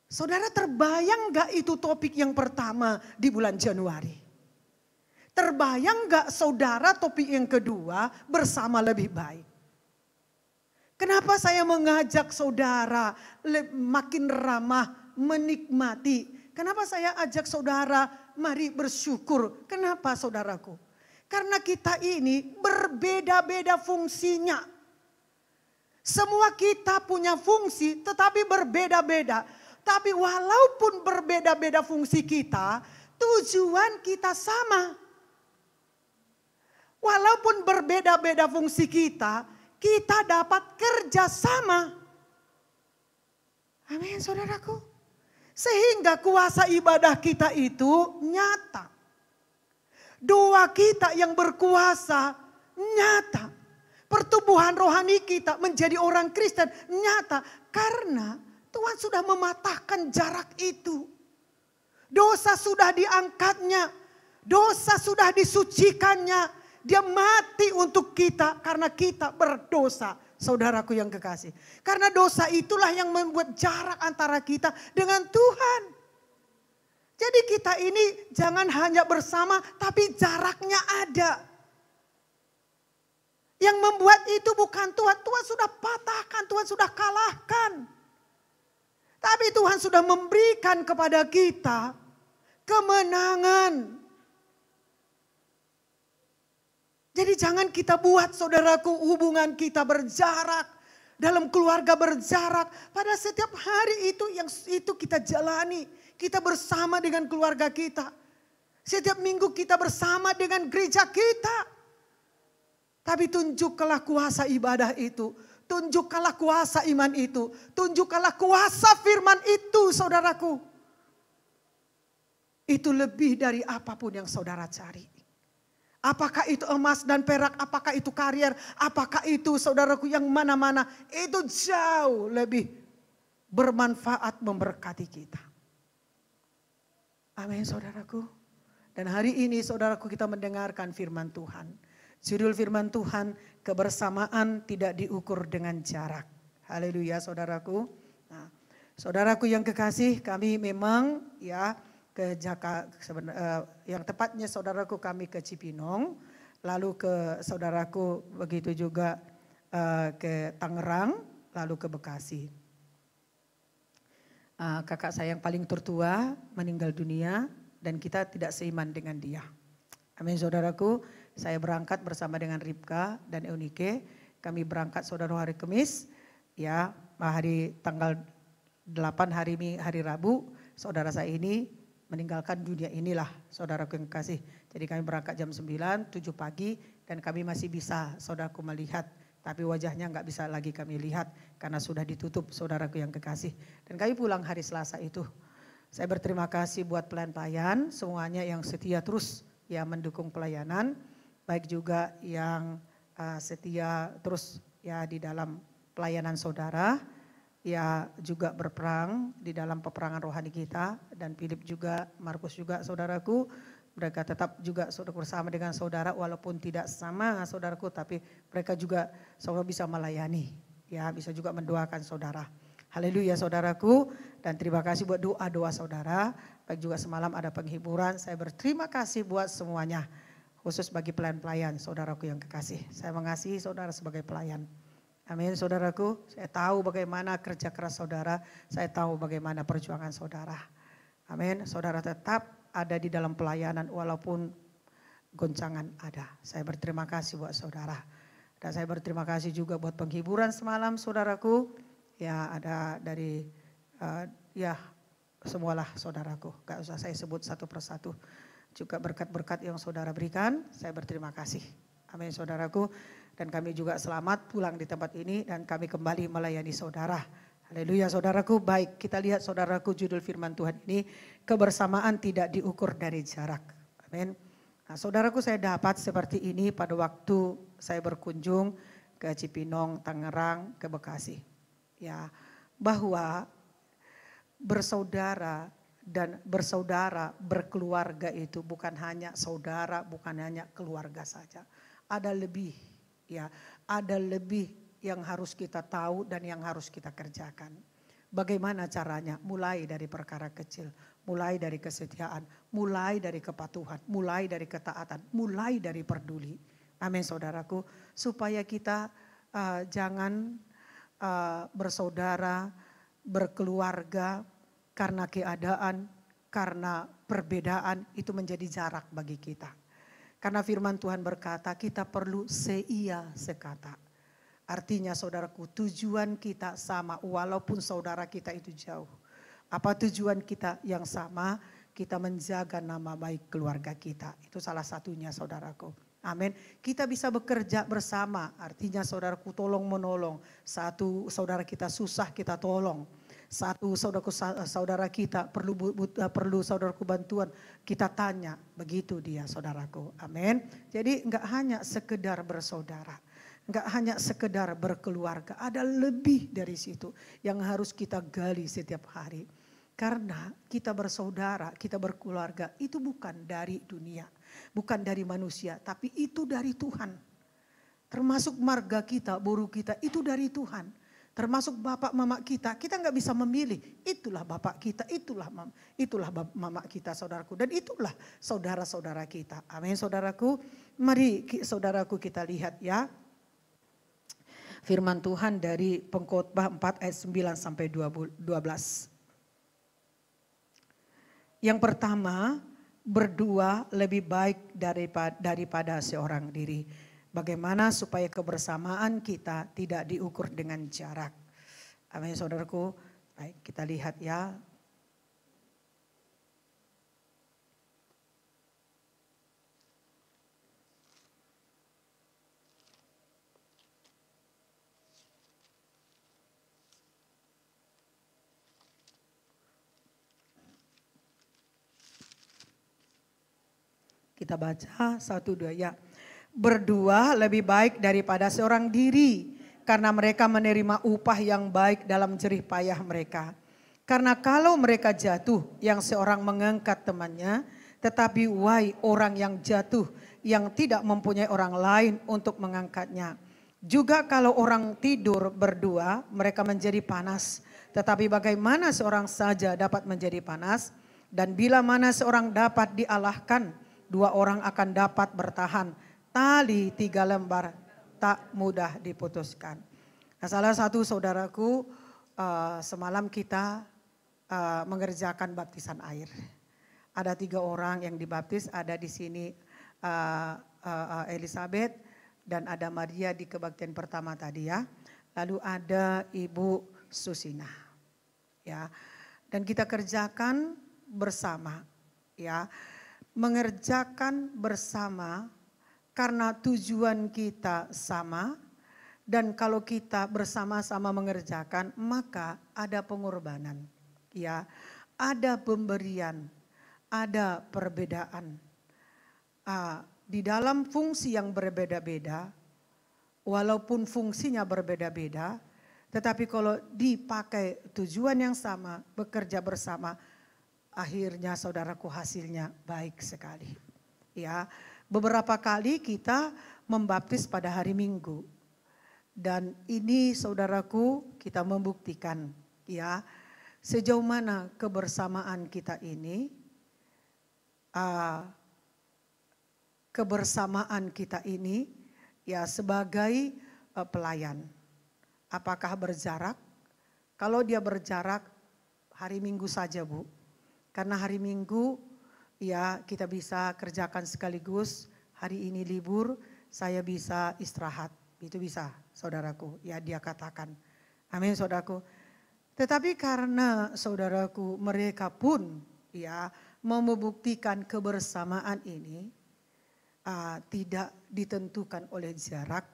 Saudara terbayang gak itu topik yang pertama di bulan Januari? Terbayang gak saudara topik yang kedua bersama lebih baik? Kenapa saya mengajak saudara makin ramah menikmati? Kenapa saya ajak saudara mari bersyukur? Kenapa saudaraku? Karena kita ini berbeda-beda fungsinya. Semua kita punya fungsi tetapi berbeda-beda. Tapi walaupun berbeda-beda fungsi kita, tujuan kita sama. Walaupun berbeda-beda fungsi kita dapat kerja sama. Amin saudaraku. Sehingga kuasa ibadah kita itu nyata. Doa kita yang berkuasa nyata. Pertumbuhan rohani kita menjadi orang Kristen nyata. Karena Tuhan sudah mematahkan jarak itu. Dosa sudah diangkatnya. Dosa sudah disucikannya. Dia mati untuk kita karena kita berdosa. Saudaraku yang kekasih. Karena dosa itulah yang membuat jarak antara kita dengan Tuhan. Jadi kita ini jangan hanya bersama tapi jaraknya ada. Yang membuat itu bukan Tuhan. Tuhan sudah patahkan, Tuhan sudah kalahkan. Tapi Tuhan sudah memberikan kepada kita kemenangan. Jadi jangan kita buat saudaraku hubungan kita berjarak. Dalam keluarga berjarak. Pada setiap hari itu yang itu kita jalani. Kita bersama dengan keluarga kita. Setiap minggu kita bersama dengan gereja kita. Tapi tunjukkanlah kuasa ibadah itu. Tunjukkanlah kuasa iman itu. Tunjukkanlah kuasa firman itu saudaraku. Itu lebih dari apapun yang saudara cari. Apakah itu emas dan perak, apakah itu karier, apakah itu saudaraku yang mana-mana. Itu jauh lebih bermanfaat memberkati kita. Amin saudaraku. Dan hari ini saudaraku kita mendengarkan firman Tuhan. Judul firman Tuhan, kebersamaan tidak diukur dengan jarak. Haleluya saudaraku. Nah, saudaraku yang kekasih, kami memang ya ke yang tepatnya saudaraku kami ke Cipinang, lalu ke saudaraku begitu juga ke Tangerang, lalu ke Bekasi. Kakak saya yang paling tertua meninggal dunia dan kita tidak seiman dengan dia. Amin saudaraku, saya berangkat bersama dengan Ripka dan Eunike, kami berangkat saudara hari Kamis, ya hari tanggal 8 hari Rabu, saudara saya ini meninggalkan dunia inilah saudaraku yang kasih. Jadi kami berangkat jam 9, 7 pagi dan kami masih bisa saudaraku melihat. Tapi wajahnya nggak bisa lagi kami lihat karena sudah ditutup, saudaraku yang kekasih. Dan kami pulang hari Selasa itu. Saya berterima kasih buat pelayan-pelayan semuanya yang setia terus ya mendukung pelayanan. Baik juga yang setia terus ya di dalam pelayanan saudara. Ya juga berperang di dalam peperangan rohani kita. Dan Philip juga, Markus juga saudaraku. Mereka tetap juga bersama dengan saudara walaupun tidak sama saudaraku, tapi mereka juga saudara bisa melayani, ya bisa juga mendoakan saudara. Haleluya saudaraku, dan terima kasih buat doa-doa saudara. Baik juga semalam ada penghiburan, saya berterima kasih buat semuanya. Khusus bagi pelayan-pelayan saudaraku yang kekasih. Saya mengasihi saudara sebagai pelayan. Amin saudaraku, saya tahu bagaimana kerja keras saudara, saya tahu bagaimana perjuangan saudara. Amin, saudara tetap ada di dalam pelayanan walaupun goncangan ada. Saya berterima kasih buat saudara. Dan saya berterima kasih juga buat penghiburan semalam saudaraku. Ya ada dari ya semualah saudaraku. Gak usah saya sebut satu persatu. Juga berkat-berkat yang saudara berikan. Saya berterima kasih. Amin saudaraku. Dan kami juga selamat pulang di tempat ini dan kami kembali melayani saudara. Haleluya saudaraku, baik kita lihat saudaraku judul firman Tuhan ini, kebersamaan tidak diukur dari jarak. Amin. Nah saudaraku saya dapat seperti ini pada waktu saya berkunjung ke Cipinang, Tangerang, ke Bekasi. Ya, bahwa bersaudara dan bersaudara, berkeluarga itu bukan hanya saudara, bukan hanya keluarga saja. Ada lebih, ya, ada lebih yang harus kita tahu dan yang harus kita kerjakan. Bagaimana caranya? Mulai dari perkara kecil, mulai dari kesetiaan, mulai dari kepatuhan, mulai dari ketaatan, mulai dari peduli. Amin saudaraku, supaya kita jangan bersaudara, berkeluarga karena keadaan, karena perbedaan itu menjadi jarak bagi kita. Karena firman Tuhan berkata kita perlu seia sekata. Artinya saudaraku, tujuan kita sama walaupun saudara kita itu jauh. Apa tujuan kita yang sama? Kita menjaga nama baik keluarga kita. Itu salah satunya saudaraku. Amin. Kita bisa bekerja bersama. Artinya saudaraku tolong menolong. Satu saudara kita susah kita tolong. Satu saudara kita perlu saudaraku bantuan. Kita tanya. Begitu dia saudaraku. Amin. Jadi enggak hanya sekedar bersaudara. Enggak hanya sekedar berkeluarga, ada lebih dari situ yang harus kita gali setiap hari. Karena kita bersaudara, kita berkeluarga itu bukan dari dunia, bukan dari manusia, tapi itu dari Tuhan. Termasuk marga kita, boru kita itu dari Tuhan. Termasuk bapak mama kita nggak bisa memilih. Itulah bapak kita, itulah mama kita saudaraku. Dan itulah saudara-saudara kita. Amin saudaraku. Mari saudaraku kita lihat ya. Firman Tuhan dari Pengkhotbah 4 ayat 9 sampai 12. Yang pertama, berdua lebih baik daripada seorang diri. Bagaimana supaya kebersamaan kita tidak diukur dengan jarak. Amin saudaraku. Baik, kita lihat ya. Kita baca 1-2 ya. Berdua lebih baik daripada seorang diri. Karena mereka menerima upah yang baik dalam jerih payah mereka. Karena kalau mereka jatuh yang seorang mengangkat temannya. Tetapi wahai orang yang jatuh yang tidak mempunyai orang lain untuk mengangkatnya. Juga kalau orang tidur berdua mereka menjadi panas. Tetapi bagaimana seorang saja dapat menjadi panas. Dan bila mana seorang dapat dialahkan. 2 orang akan dapat bertahan. Tali 3 lembar tak mudah diputuskan. Nah, salah satu saudaraku semalam kita mengerjakan baptisan air. Ada 3 orang yang dibaptis, ada di sini Elizabeth dan ada Maria di kebaktian pertama tadi ya. Lalu ada Ibu Susina. Ya. Dan kita kerjakan bersama ya. Mengerjakan bersama karena tujuan kita sama Dan kalau kita bersama-sama mengerjakan, maka ada pengorbanan, ya, ada pemberian, ada perbedaan. Di dalam fungsi yang berbeda-beda, walaupun fungsinya berbeda-beda, tetapi kalau dipakai tujuan yang sama, bekerja bersama, akhirnya saudaraku hasilnya baik sekali. Ya, beberapa kali kita membaptis pada hari Minggu. Dan ini saudaraku kita membuktikan ya sejauh mana kebersamaan kita ini, ya sebagai pelayan. Apakah berjarak? Kalau dia berjarak hari Minggu saja Bu. Karena hari Minggu ya kita bisa kerjakan sekaligus, hari ini libur saya bisa istirahat. Itu bisa saudaraku, ya dia katakan. Amin saudaraku. Tetapi karena saudaraku mereka pun ya mau membuktikan kebersamaan ini tidak ditentukan oleh jarak,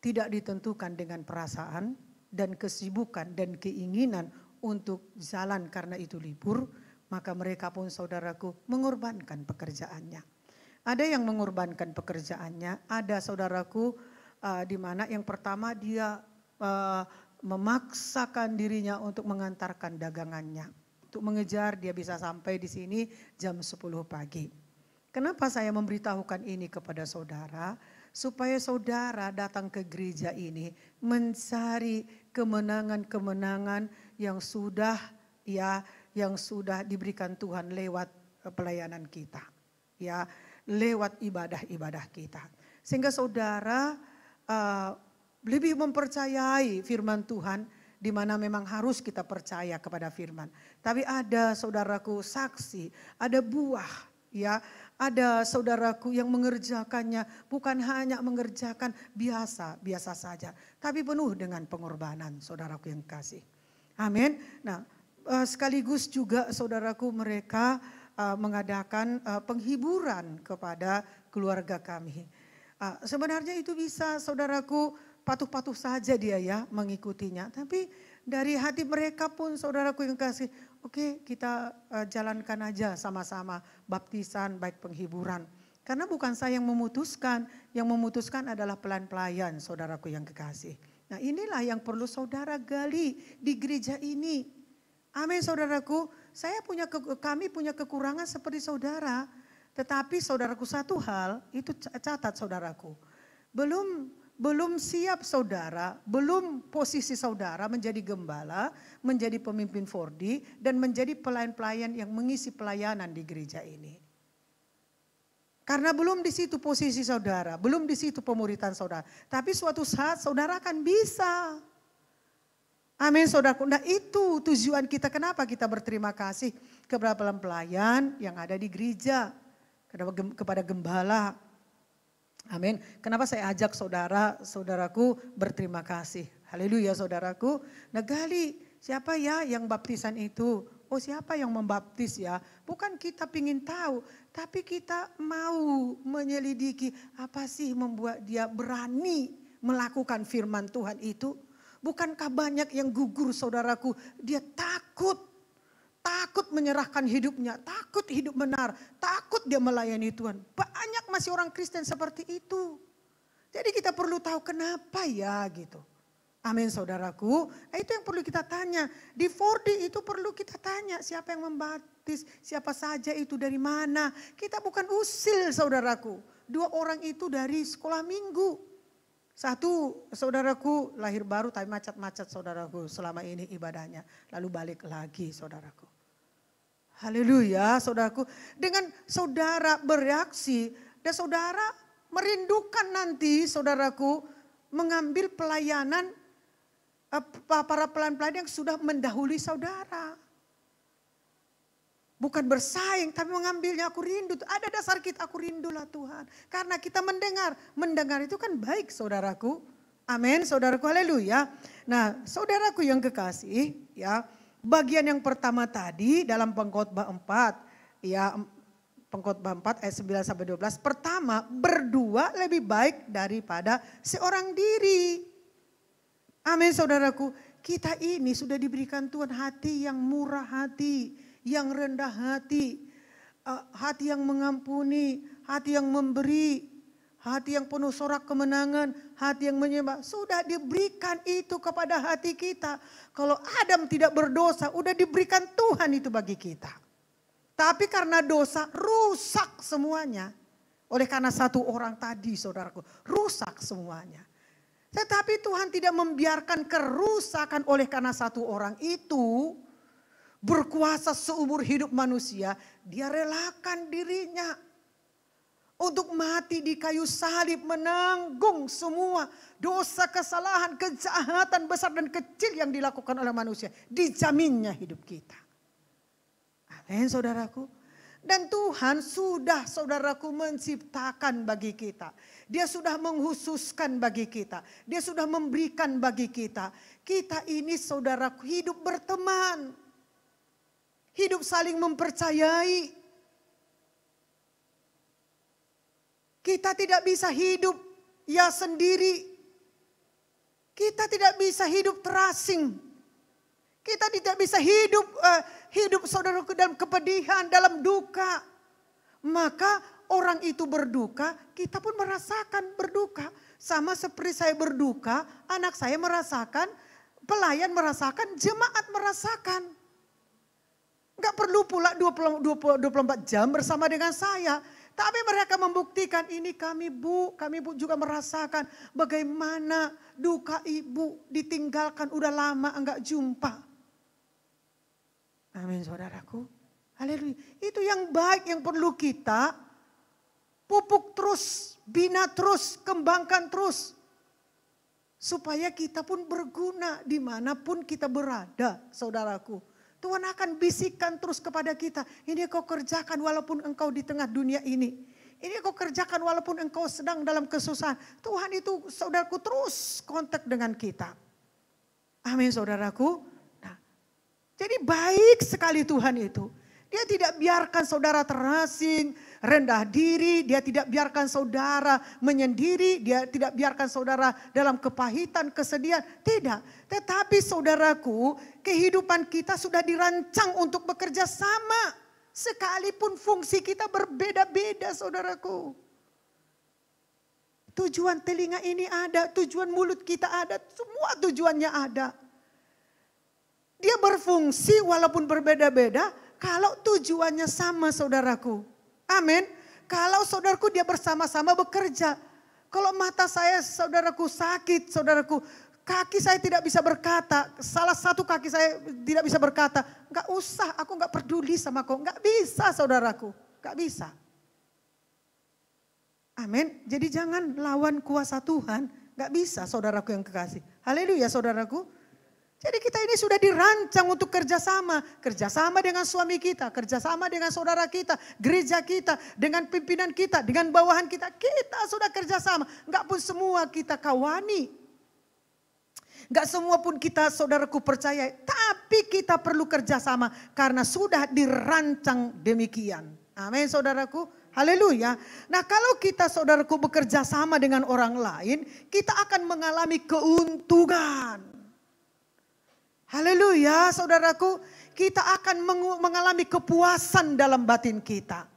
tidak ditentukan dengan perasaan dan kesibukan dan keinginan untuk jalan karena itu libur, maka mereka pun saudaraku mengorbankan pekerjaannya. Ada yang mengorbankan pekerjaannya, ada saudaraku di mana yang pertama dia memaksakan dirinya untuk mengantarkan dagangannya. Untuk mengejar dia bisa sampai di sini jam 10 pagi. Kenapa saya memberitahukan ini kepada saudara? Supaya saudara datang ke gereja ini mencari kemenangan-kemenangan yang sudah diberikan Tuhan lewat pelayanan kita. Ya, lewat ibadah-ibadah kita. Sehingga saudara lebih mempercayai firman Tuhan, di mana memang harus kita percaya kepada firman. Tapi ada saudaraku saksi, ada buah, ya, ada saudaraku yang mengerjakannya bukan hanya mengerjakan biasa saja, tapi penuh dengan pengorbanan, saudaraku yang kasih. Amin. Nah, sekaligus juga saudaraku mereka mengadakan penghiburan kepada keluarga kami. Sebenarnya itu bisa saudaraku patuh-patuh saja dia ya mengikutinya. Tapi dari hati mereka pun saudaraku yang kasih, oke, kita jalankan aja sama-sama baptisan baik penghiburan. Karena bukan saya yang memutuskan adalah pelayan saudaraku yang kekasih. Nah inilah yang perlu saudara gali di gereja ini. Amin saudaraku, kami punya kekurangan seperti saudara. Tetapi saudaraku satu hal, itu catat saudaraku. Belum siap saudara, belum posisi saudara menjadi gembala, menjadi pemimpin 4D, dan menjadi pelayan-pelayan yang mengisi pelayanan di gereja ini. Karena belum di situ posisi saudara, belum di situ pemuritan saudara. Tapi suatu saat saudara akan bisa. Amin saudaraku. Nah itu tujuan kita, kenapa kita berterima kasih kepada pelayan yang ada di gereja. Kepada gembala. Amin. Kenapa saya ajak saudaraku berterima kasih. Haleluya saudaraku. Nah gali siapa ya yang baptisan itu. Oh siapa yang membaptis ya. Bukan kita pingin tahu. Tapi kita mau menyelidiki apa sih membuat dia berani melakukan firman Tuhan itu. Bukankah banyak yang gugur saudaraku. Dia takut menyerahkan hidupnya, takut hidup benar, takut dia melayani Tuhan. Banyak masih orang Kristen seperti itu. Jadi kita perlu tahu kenapa ya gitu. Amin saudaraku. Nah, itu yang perlu kita tanya. Di 4D itu perlu kita tanya siapa yang membaptis, siapa saja itu dari mana. Kita bukan usil saudaraku. 2 orang itu dari sekolah minggu. 1 saudaraku lahir baru tapi macet-macet saudaraku selama ini ibadahnya. Lalu balik lagi saudaraku. Haleluya saudaraku. Dengan saudara bereaksi dan saudara merindukan nanti saudaraku mengambil pelayanan para pelayan-pelayan yang sudah mendahului saudara. Bukan bersaing tapi mengambilnya, aku rindu. Ada dasar kita, aku rindulah Tuhan. Karena kita mendengar itu kan baik saudaraku. Amin saudaraku, haleluya. Nah saudaraku yang kekasih ya. Bagian yang pertama tadi dalam Pengkhotbah 4 ya Pengkhotbah 4 ayat 9 sampai 12. Pertama, berdua lebih baik daripada seorang diri. Amin saudaraku. Kita ini sudah diberikan Tuhan hati yang murah hati, yang rendah hati. Hati yang mengampuni, hati yang memberi, hati yang penuh sorak kemenangan, hati yang menyembah. Sudah diberikan itu kepada hati kita. Kalau Adam tidak berdosa, udah diberikan Tuhan itu bagi kita. Tapi karena dosa rusak semuanya. Oleh karena satu orang tadi saudaraku, rusak semuanya. Tetapi Tuhan tidak membiarkan kerusakan oleh karena satu orang itu berkuasa seumur hidup manusia. Dia relakan dirinya untuk mati di kayu salib, menanggung semua dosa, kesalahan, kejahatan besar dan kecil yang dilakukan oleh manusia. Dijaminnya hidup kita. Amin saudaraku. Dan Tuhan sudah saudaraku menciptakan bagi kita. Dia sudah menghususkan bagi kita. Dia sudah memberikan bagi kita. Kita ini saudaraku hidup berteman. Hidup saling mempercayai. Kita tidak bisa hidup ya sendiri. Kita tidak bisa hidup terasing. Kita tidak bisa hidup saudaraku dalam kepedihan, dalam duka. Maka orang itu berduka, kita pun merasakan berduka. Sama seperti saya berduka, anak saya merasakan, pelayan merasakan, jemaat merasakan. Enggak perlu pula 24 jam bersama dengan saya. Tapi mereka membuktikan ini kami bu juga merasakan bagaimana duka ibu ditinggalkan udah lama enggak jumpa. Amin saudaraku. Haleluya. Itu yang baik yang perlu kita pupuk terus, bina terus, kembangkan terus. Supaya kita pun berguna dimanapun kita berada saudaraku. Tuhan akan bisikkan terus kepada kita. Ini kau kerjakan walaupun engkau di tengah dunia ini. Ini kau kerjakan walaupun engkau sedang dalam kesusahan. Tuhan itu saudaraku terus kontak dengan kita. Amin saudaraku. Nah, jadi baik sekali Tuhan itu. Dia tidak biarkan saudara terasing, rendah diri. Dia tidak biarkan saudara menyendiri. Dia tidak biarkan saudara dalam kepahitan, kesedihan. Tidak. Tetapi saudaraku, kehidupan kita sudah dirancang untuk bekerja sama. Sekalipun fungsi kita berbeda-beda saudaraku. Tujuan telinga ini ada, tujuan mulut kita ada, semua tujuannya ada. Dia berfungsi walaupun berbeda-beda. Kalau tujuannya sama saudaraku. Amin. Kalau saudaraku dia bersama-sama bekerja. Kalau mata saya saudaraku sakit saudaraku. Kaki saya tidak bisa berkata. Salah satu kaki saya tidak bisa berkata. Enggak usah aku enggak peduli sama kau. Enggak bisa saudaraku. Enggak bisa. Amin. Jadi jangan lawan kuasa Tuhan. Enggak bisa saudaraku yang kekasih. Haleluya saudaraku. Jadi kita ini sudah dirancang untuk kerjasama. Kerjasama dengan suami kita, kerjasama dengan saudara kita, gereja kita, dengan pimpinan kita, dengan bawahan kita. Kita sudah kerjasama. Enggak pun semua kita kawani. Enggak semua pun kita saudaraku percaya. Tapi kita perlu kerjasama karena sudah dirancang demikian. Amin saudaraku. Haleluya. Nah kalau kita saudaraku bekerja sama dengan orang lain, kita akan mengalami keuntungan. Haleluya saudaraku, kita akan mengalami kepuasan dalam batin kita.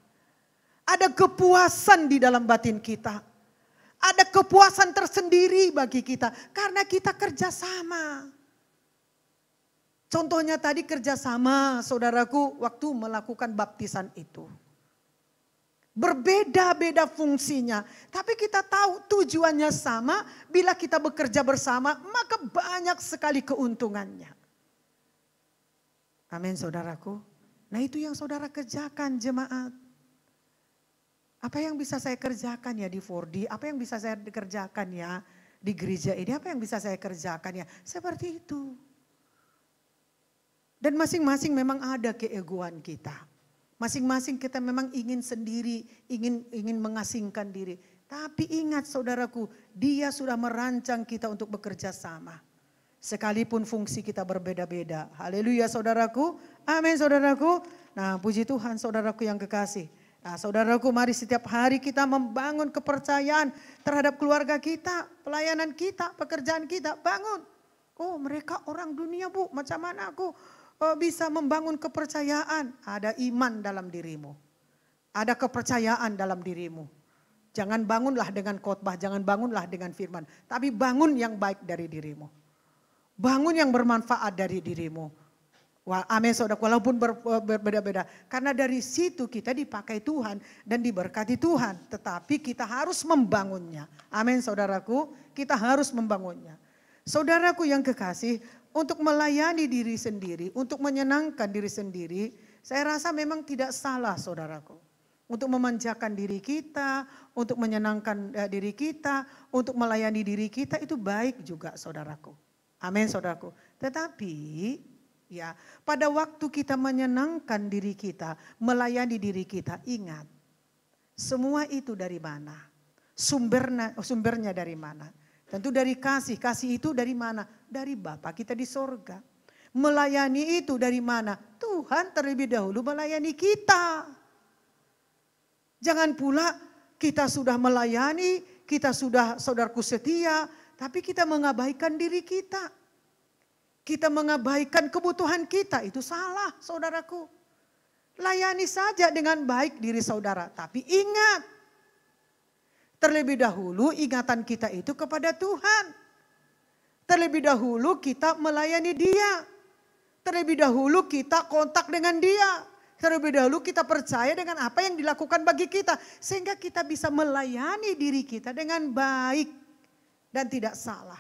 Ada kepuasan di dalam batin kita. Ada kepuasan tersendiri bagi kita karena kita kerjasama. Contohnya tadi kerjasama saudaraku waktu melakukan baptisan itu. Berbeda-beda fungsinya. Tapi kita tahu tujuannya sama, bila kita bekerja bersama maka banyak sekali keuntungannya. Amin saudaraku. Nah itu yang saudara kerjakan jemaat. Apa yang bisa saya kerjakan ya di 4D? Apa yang bisa saya kerjakan ya di gereja ini? Apa yang bisa saya kerjakan ya? Seperti itu. Dan masing-masing memang ada keegoan kita. Masing-masing kita memang ingin sendiri, ingin mengasingkan diri. Tapi ingat saudaraku, dia sudah merancang kita untuk bekerja sama. Sekalipun fungsi kita berbeda-beda. Haleluya saudaraku. Amin saudaraku. Nah puji Tuhan saudaraku yang kekasih. Nah, saudaraku, mari setiap hari kita membangun kepercayaan terhadap keluarga kita, pelayanan kita, pekerjaan kita, bangun. Oh, mereka orang dunia, Bu, macam mana aku bisa membangun kepercayaan? Ada iman dalam dirimu. Ada kepercayaan dalam dirimu. Jangan bangunlah dengan khotbah, jangan bangunlah dengan firman, tapi bangun yang baik dari dirimu. Bangun yang bermanfaat dari dirimu. Wah, amin saudara, walaupun berbeda-beda. Karena dari situ kita dipakai Tuhan dan diberkati Tuhan. Tetapi kita harus membangunnya. Amin saudaraku, kita harus membangunnya. Saudaraku yang kekasih, untuk melayani diri sendiri, untuk menyenangkan diri sendiri, saya rasa memang tidak salah saudaraku. Untuk memanjakan diri kita, untuk menyenangkan diri kita, untuk melayani diri kita, itu baik juga saudaraku. Amin saudaraku. Tetapi ya, pada waktu kita menyenangkan diri kita, melayani diri kita, ingat, semua itu dari mana? Sumbernya dari mana? Tentu dari kasih. Kasih itu dari mana? Dari Bapa kita di sorga. Melayani itu dari mana? Tuhan terlebih dahulu melayani kita. Jangan pula kita sudah melayani, kita sudah saudaraku setia, tapi kita mengabaikan diri kita. Kita mengabaikan kebutuhan kita, itu salah saudaraku. Layani saja dengan baik diri saudara, tapi ingat. Terlebih dahulu ingatan kita itu kepada Tuhan. Terlebih dahulu kita melayani Dia. Terlebih dahulu kita kontak dengan Dia. Terlebih dahulu kita percaya dengan apa yang dilakukan bagi kita. Sehingga kita bisa melayani diri kita dengan baik dan tidak salah.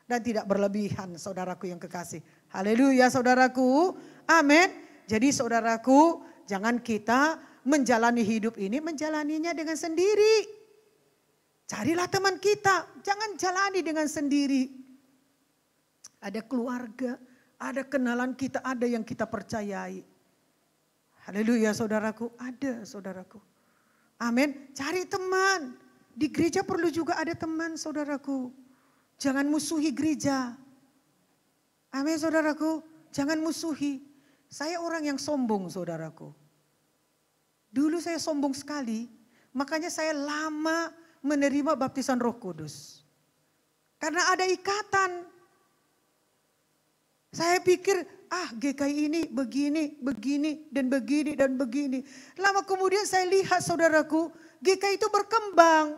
Dan tidak berlebihan saudaraku yang kekasih. Haleluya saudaraku. Amin. Jadi saudaraku, jangan kita menjalani hidup ini menjalaninya dengan sendiri. Carilah teman kita, jangan jalani dengan sendiri. Ada keluarga, ada kenalan kita, ada yang kita percayai. Haleluya saudaraku, ada saudaraku. Amin. Cari teman. Di gereja perlu juga ada teman saudaraku. Jangan musuhi gereja. Amin saudaraku. Jangan musuhi. Saya orang yang sombong saudaraku. Dulu saya sombong sekali. Makanya saya lama menerima baptisan Roh Kudus. Karena ada ikatan. Saya pikir GKI ini begini, begini, dan begini, dan begini. Lama kemudian saya lihat saudaraku. GKI itu berkembang.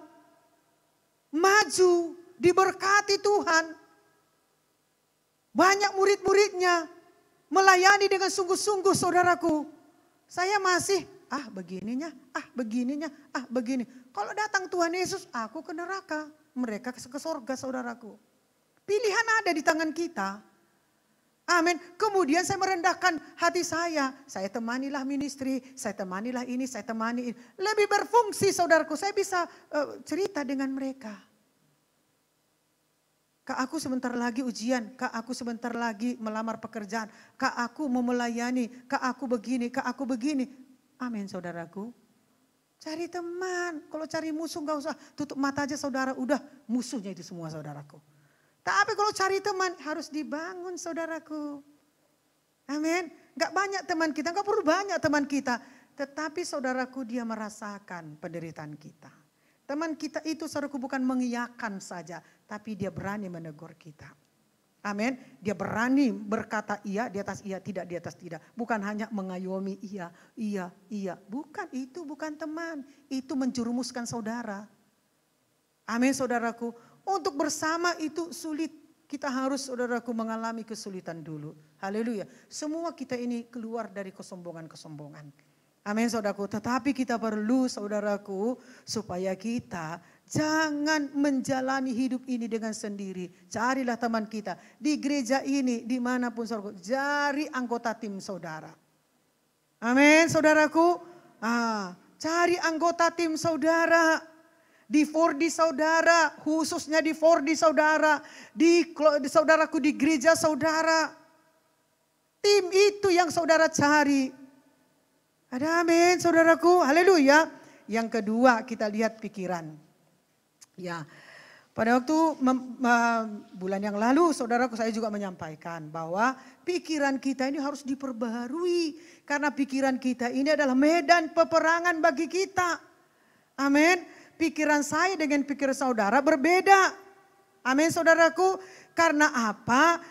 Maju. Diberkati Tuhan. Banyak murid-muridnya melayani dengan sungguh-sungguh saudaraku. Saya masih begininya, begini. Kalau datang Tuhan Yesus, aku ke neraka, mereka ke surga saudaraku. Pilihan ada di tangan kita. Amin. Kemudian saya merendahkan hati saya. Saya temanilah ministry, saya temanilah ini, saya temani ini. Lebih berfungsi saudaraku, saya bisa cerita dengan mereka. Kak, aku sebentar lagi ujian. Kak, aku sebentar lagi melamar pekerjaan. Kak, aku mau melayani. Kak, aku begini. Kak, aku begini. Amin saudaraku. Cari teman. Kalau cari musuh gak usah tutup mata aja saudara. Udah musuhnya itu semua saudaraku. Tapi kalau cari teman harus dibangun saudaraku. Amin. Gak banyak teman kita. Gak perlu banyak teman kita. Tetapi saudaraku, dia merasakan penderitaan kita. Teman kita itu saudaraku bukan mengiyakan saja, tapi dia berani menegur kita. Amin. Dia berani berkata iya di atas iya, tidak di atas tidak. Bukan hanya mengayomi iya. Bukan, itu bukan teman. Itu menjerumuskan saudara. Amin saudaraku. Untuk bersama itu sulit. Kita harus saudaraku mengalami kesulitan dulu. Haleluya. Semua kita ini keluar dari kesombongan-kesombongan. Amin saudaraku, tetapi kita perlu saudaraku supaya kita jangan menjalani hidup ini dengan sendiri. Carilah teman kita di gereja ini, dimanapun saudaraku, cari anggota tim saudara. Amin saudaraku, cari anggota tim saudara. Di 4D saudara, khususnya di 4D saudara, di saudaraku di gereja saudara. Tim itu yang saudara cari. Ada amin saudaraku, haleluya. Yang kedua kita lihat pikiran. Ya, Pada waktu bulan yang lalu saudaraku saya juga menyampaikan bahwa pikiran kita ini harus diperbaharui. Karena pikiran kita ini adalah medan peperangan bagi kita. Amin. Pikiran saya dengan pikiran saudara berbeda. Amin saudaraku. Karena apa?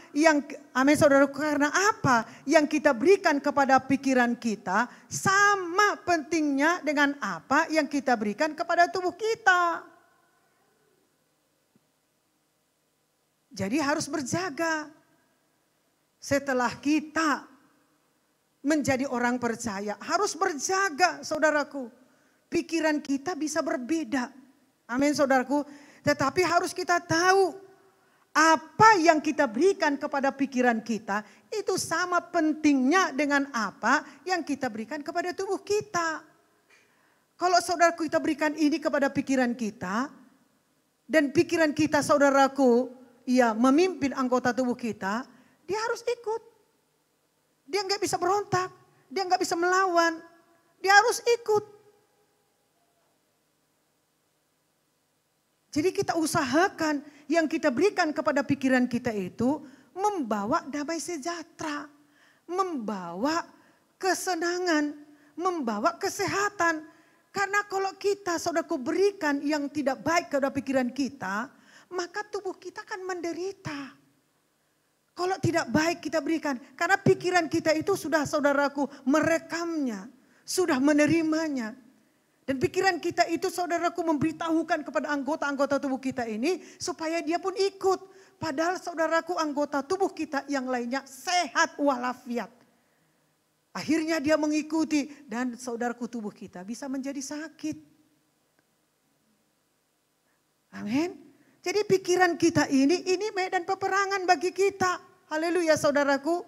Amin saudaraku, karena apa yang kita berikan kepada pikiran kita sama pentingnya dengan apa yang kita berikan kepada tubuh kita. Jadi harus berjaga. Setelah kita menjadi orang percaya, harus berjaga saudaraku. Pikiran kita bisa berbeda. Amin saudaraku. Tetapi harus kita tahu apa yang kita berikan kepada pikiran kita itu sama pentingnya dengan apa yang kita berikan kepada tubuh kita. Kalau saudaraku kita berikan ini kepada pikiran kita dan pikiran kita saudaraku memimpin anggota tubuh kita, dia harus ikut. Dia nggak bisa berontak, dia nggak bisa melawan, dia harus ikut. Jadi kita usahakan yang kita berikan kepada pikiran kita itu membawa damai sejahtera, membawa kesenangan, membawa kesehatan. Karena kalau kita saudaraku berikan yang tidak baik kepada pikiran kita, maka tubuh kita akan menderita. Kalau tidak baik kita berikan, karena pikiran kita itu sudah saudaraku merekamnya, sudah menerimanya. Dan pikiran kita itu saudaraku memberitahukan kepada anggota-anggota tubuh kita ini supaya dia pun ikut. Padahal saudaraku anggota tubuh kita yang lainnya sehat walafiat. Akhirnya dia mengikuti dan saudaraku tubuh kita bisa menjadi sakit. Amin. Jadi pikiran kita ini medan peperangan bagi kita. Haleluya saudaraku.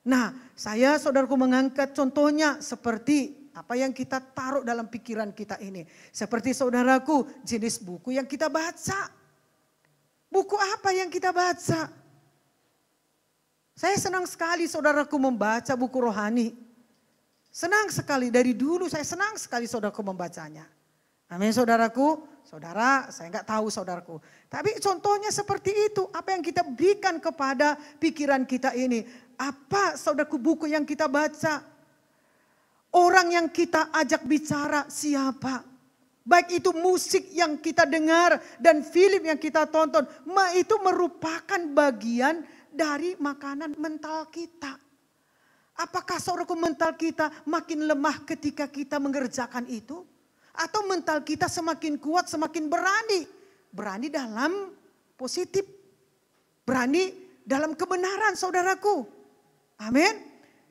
Nah saya saudaraku mengangkat contohnya seperti apa yang kita taruh dalam pikiran kita ini. Seperti saudaraku jenis buku yang kita baca. Buku apa yang kita baca? Saya senang sekali saudaraku membaca buku rohani. Senang sekali dari dulu saya senang sekali saudaraku membacanya. Amin saudaraku. Saudara, saya nggak tahu saudaraku. Tapi contohnya seperti itu. Apa yang kita berikan kepada pikiran kita ini. Apa saudaraku buku yang kita baca. Orang yang kita ajak bicara siapa. Baik itu musik yang kita dengar dan film yang kita tonton. Itu merupakan bagian dari makanan mental kita. Apakah saudaraku mental kita makin lemah ketika kita mengerjakan itu? Atau mental kita semakin kuat, semakin berani. Berani dalam positif. Berani dalam kebenaran saudaraku. Amin.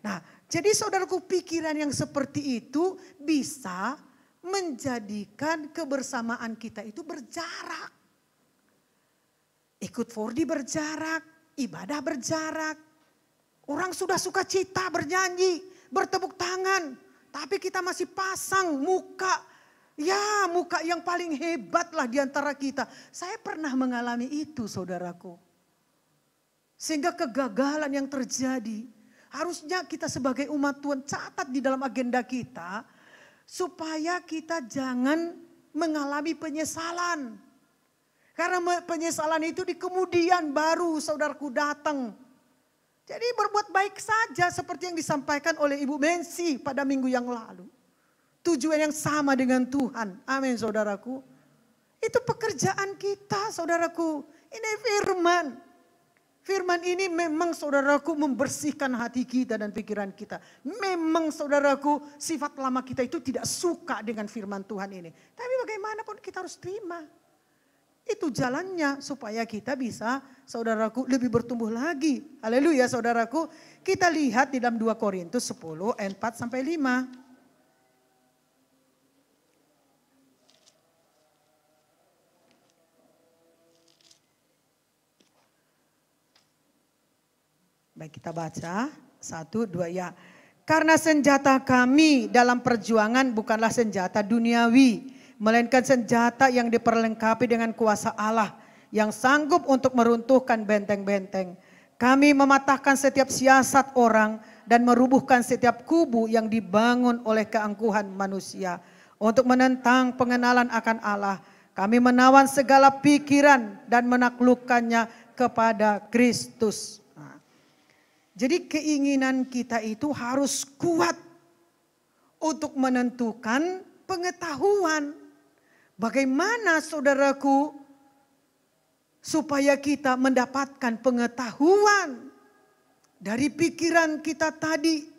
Nah jadi saudaraku pikiran yang seperti itu bisa menjadikan kebersamaan kita itu berjarak. Ikut 4D berjarak, ibadah berjarak. Orang sudah suka cita bernyanyi, bertepuk tangan. Tapi kita masih pasang muka. Ya muka yang paling hebat lah di antara kita. Saya pernah mengalami itu saudaraku. Sehingga kegagalan yang terjadi. Harusnya kita sebagai umat Tuhan catat di dalam agenda kita. Supaya kita jangan mengalami penyesalan. Karena penyesalan itu di kemudian baru saudaraku datang. Jadi berbuat baik saja seperti yang disampaikan oleh Ibu Mensi pada minggu yang lalu. Tujuan yang sama dengan Tuhan. Amin saudaraku. Itu pekerjaan kita saudaraku. Ini firman. Firman ini memang saudaraku membersihkan hati kita dan pikiran kita. Memang saudaraku sifat lama kita itu tidak suka dengan firman Tuhan ini. Tapi bagaimanapun kita harus terima. Itu jalannya supaya kita bisa saudaraku lebih bertumbuh lagi. Haleluya saudaraku. Kita lihat di dalam 2 Korintus 10 ayat 4 sampai 5. Baik kita baca 1, 2 ya. Karena senjata kami dalam perjuangan bukanlah senjata duniawi. Melainkan senjata yang diperlengkapi dengan kuasa Allah. Yang sanggup untuk meruntuhkan benteng-benteng. Kami mematahkan setiap siasat orang dan merubuhkan setiap kubu yang dibangun oleh keangkuhan manusia. Untuk menentang pengenalan akan Allah. Kami menawan segala pikiran dan menaklukkannya kepada Kristus. Nah, jadi keinginan kita itu harus kuat untuk menentukan pengetahuan. Bagaimana saudaraku supaya kita mendapatkan pengetahuan dari pikiran kita tadi.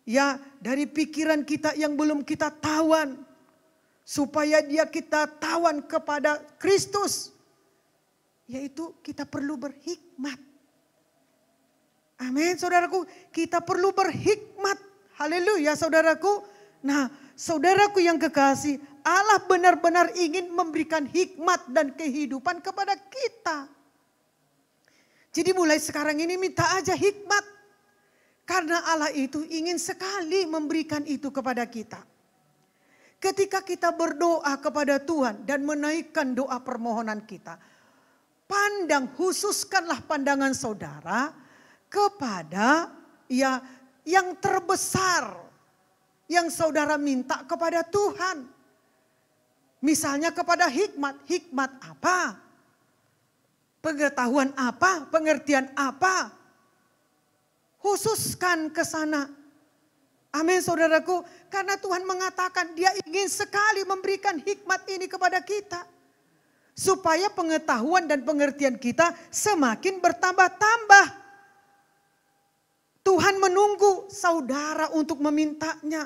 Ya, dari pikiran kita yang belum kita tawan. Supaya dia kita tawan kepada Kristus. Yaitu kita perlu berhikmat. Amin saudaraku. Kita perlu berhikmat. Haleluya saudaraku. Nah saudaraku yang kekasih. Allah benar-benar ingin memberikan hikmat dan kehidupan kepada kita. Jadi mulai sekarang ini minta aja hikmat. Karena Allah itu ingin sekali memberikan itu kepada kita. Ketika kita berdoa kepada Tuhan dan menaikkan doa permohonan kita. Khususkanlah pandangan saudara kepada ya yang terbesar. Yang saudara minta kepada Tuhan. Misalnya kepada hikmat. Hikmat apa? Pengetahuan apa? Pengertian apa? Khususkan ke sana. Amin saudaraku. Karena Tuhan mengatakan dia ingin sekali memberikan hikmat ini kepada kita. Supaya pengetahuan dan pengertian kita semakin bertambah-tambah. Tuhan menunggu saudara untuk memintanya.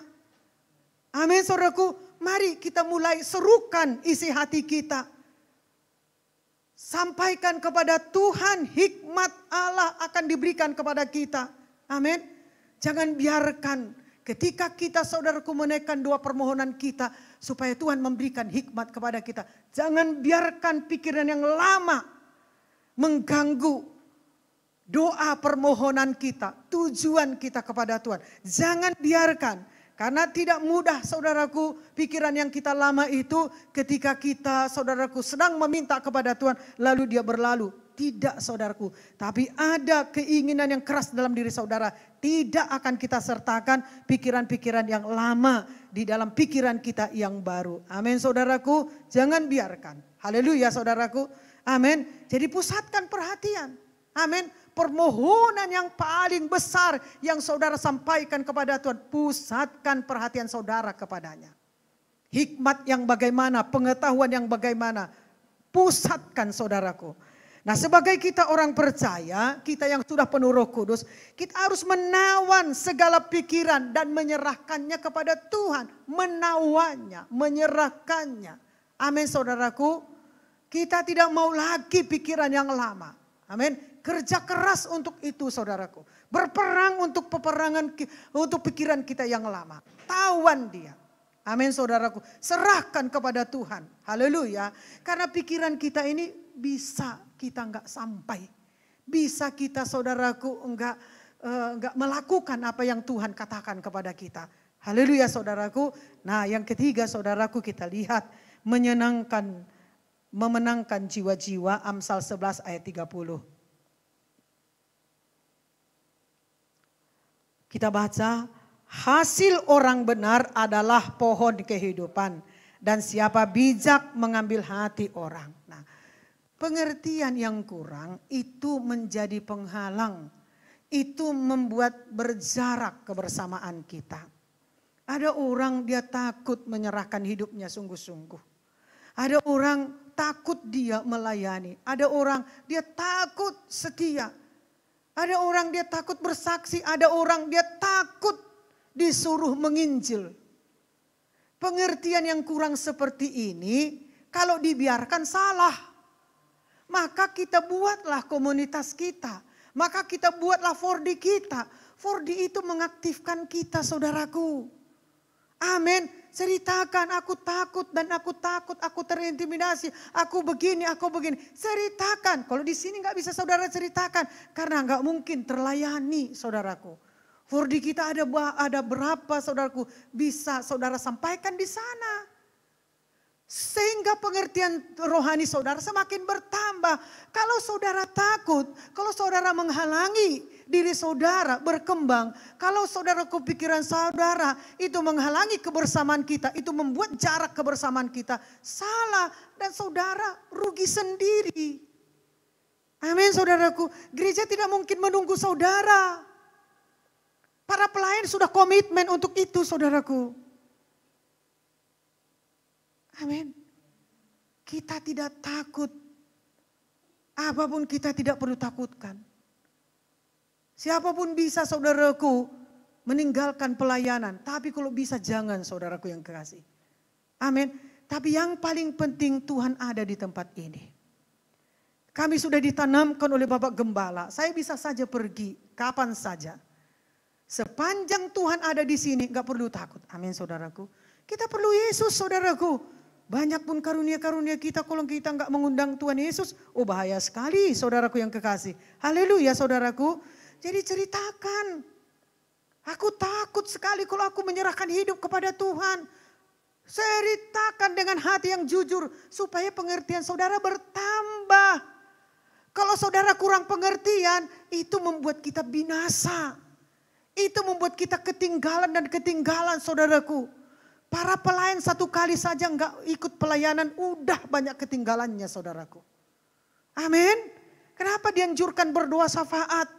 Amin saudaraku. Mari kita mulai serukan isi hati kita. Sampaikan kepada Tuhan hikmat Allah akan diberikan kepada kita. Amin. Jangan biarkan ketika kita saudaraku menaikkan doa permohonan kita. Supaya Tuhan memberikan hikmat kepada kita. Jangan biarkan pikiran yang lama mengganggu doa permohonan kita. Tujuan kita kepada Tuhan. Jangan biarkan. Karena tidak mudah saudaraku pikiran yang kita lama itu ketika kita saudaraku sedang meminta kepada Tuhan lalu dia berlalu. Tidak saudaraku, tapi ada keinginan yang keras dalam diri saudara. Tidak akan kita sertakan pikiran-pikiran yang lama di dalam pikiran kita yang baru. Amin saudaraku, jangan biarkan. Haleluya saudaraku, amin. Jadi pusatkan perhatian, amin. Permohonan yang paling besar yang saudara sampaikan kepada Tuhan. Pusatkan perhatian saudara kepadanya. Hikmat yang bagaimana, pengetahuan yang bagaimana. Pusatkan saudaraku. Nah sebagai kita orang percaya, kita yang sudah penuh Roh Kudus. Kita harus menawan segala pikiran dan menyerahkannya kepada Tuhan. Menawannya, menyerahkannya. Amin saudaraku. Kita tidak mau lagi pikiran yang lama. Amin. Kerja keras untuk itu saudaraku. Berperang untuk untuk pikiran kita yang lama. Tawan dia. Amin saudaraku. Serahkan kepada Tuhan. Haleluya. Karena pikiran kita ini bisa kita enggak sampai. Bisa kita saudaraku enggak melakukan apa yang Tuhan katakan kepada kita. Haleluya saudaraku. Nah yang ketiga saudaraku kita lihat. Memenangkan jiwa-jiwa. Amsal 11 ayat 30. Kita baca, hasil orang benar adalah pohon kehidupan. Dan siapa bijak mengambil hati orang. Nah, pengertian yang kurang itu menjadi penghalang. Itu membuat berjarak kebersamaan kita. Ada orang dia takut menyerahkan hidupnya sungguh-sungguh. Ada orang takut dia melayani. Ada orang dia takut setia. Ada orang dia takut bersaksi, ada orang dia takut disuruh menginjil. Pengertian yang kurang seperti ini, kalau dibiarkan salah. Maka kita buatlah komunitas kita. Maka kita buatlah 4D kita. 4D itu mengaktifkan kita saudaraku. Amin. Ceritakan aku takut dan aku takut, aku terintimidasi, aku begini. Ceritakan. Kalau di sini nggak bisa saudara ceritakan karena nggak mungkin terlayani saudaraku. 4D kita ada berapa saudaraku bisa saudara sampaikan di sana. Sehingga pengertian rohani saudara semakin bertambah. Kalau saudara takut, kalau saudara menghalangi diri saudara berkembang, kalau saudara kepikiran saudara itu menghalangi kebersamaan kita, itu membuat jarak kebersamaan kita, salah dan saudara rugi sendiri. Amin saudaraku, gereja tidak mungkin menunggu saudara. Para pelayan sudah komitmen untuk itu saudaraku. Amin. Kita tidak takut. Apapun kita tidak perlu takutkan. Siapapun bisa saudaraku meninggalkan pelayanan. Tapi kalau bisa jangan saudaraku yang kekasih. Amin. Tapi yang paling penting Tuhan ada di tempat ini. Kami sudah ditanamkan oleh Bapak Gembala. Saya bisa saja pergi kapan saja. Sepanjang Tuhan ada di sini gak perlu takut. Amin saudaraku. Kita perlu Yesus saudaraku. Banyak pun karunia-karunia kita kalau kita nggak mengundang Tuhan Yesus, oh bahaya sekali saudaraku yang kekasih. Haleluya saudaraku. Jadi ceritakan, aku takut sekali kalau aku menyerahkan hidup kepada Tuhan. Ceritakan dengan hati yang jujur supaya pengertian saudara bertambah. Kalau saudara kurang pengertian, itu membuat kita binasa. Itu membuat kita ketinggalan saudaraku. Para pelayan satu kali saja enggak ikut pelayanan, udah banyak ketinggalannya saudaraku. Amin. Kenapa dianjurkan berdoa syafaat?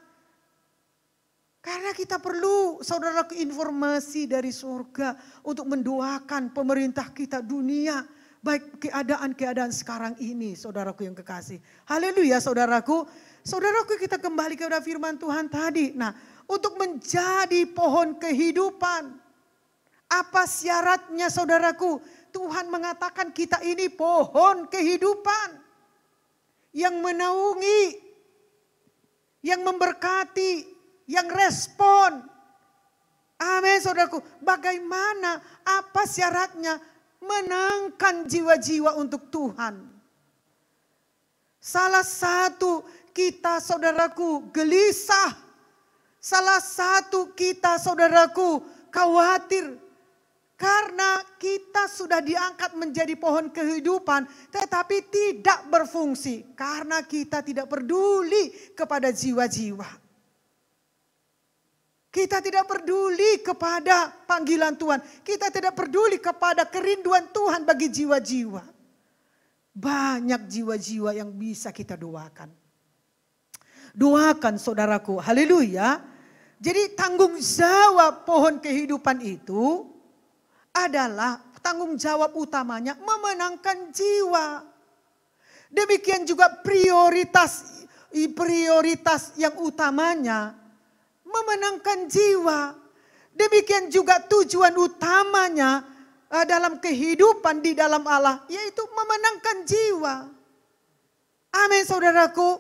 Karena kita perlu saudaraku informasi dari surga untuk mendoakan pemerintah kita dunia. Baik keadaan-keadaan sekarang ini saudaraku yang kekasih. Haleluya saudaraku. Saudaraku kita kembali kepada firman Tuhan tadi. Nah untuk menjadi pohon kehidupan. Apa syaratnya saudaraku? Tuhan mengatakan kita ini pohon kehidupan. Yang menaungi. Yang memberkati. Yang respon. Amin saudaraku. Bagaimana? Apa syaratnya? Menangkan jiwa-jiwa untuk Tuhan. Salah satu kita saudaraku gelisah. Salah satu kita saudaraku khawatir. Karena kita sudah diangkat menjadi pohon kehidupan tetapi tidak berfungsi. Karena kita tidak peduli kepada jiwa-jiwa. Kita tidak peduli kepada panggilan Tuhan. Kita tidak peduli kepada kerinduan Tuhan bagi jiwa-jiwa. Banyak jiwa-jiwa yang bisa kita doakan. Doakan saudaraku, haleluya. Jadi tanggung jawab pohon kehidupan itu adalah tanggung jawab utamanya memenangkan jiwa. Demikian juga prioritas yang utamanya memenangkan jiwa. Demikian juga tujuan utamanya dalam kehidupan di dalam Allah yaitu memenangkan jiwa. Amin saudaraku.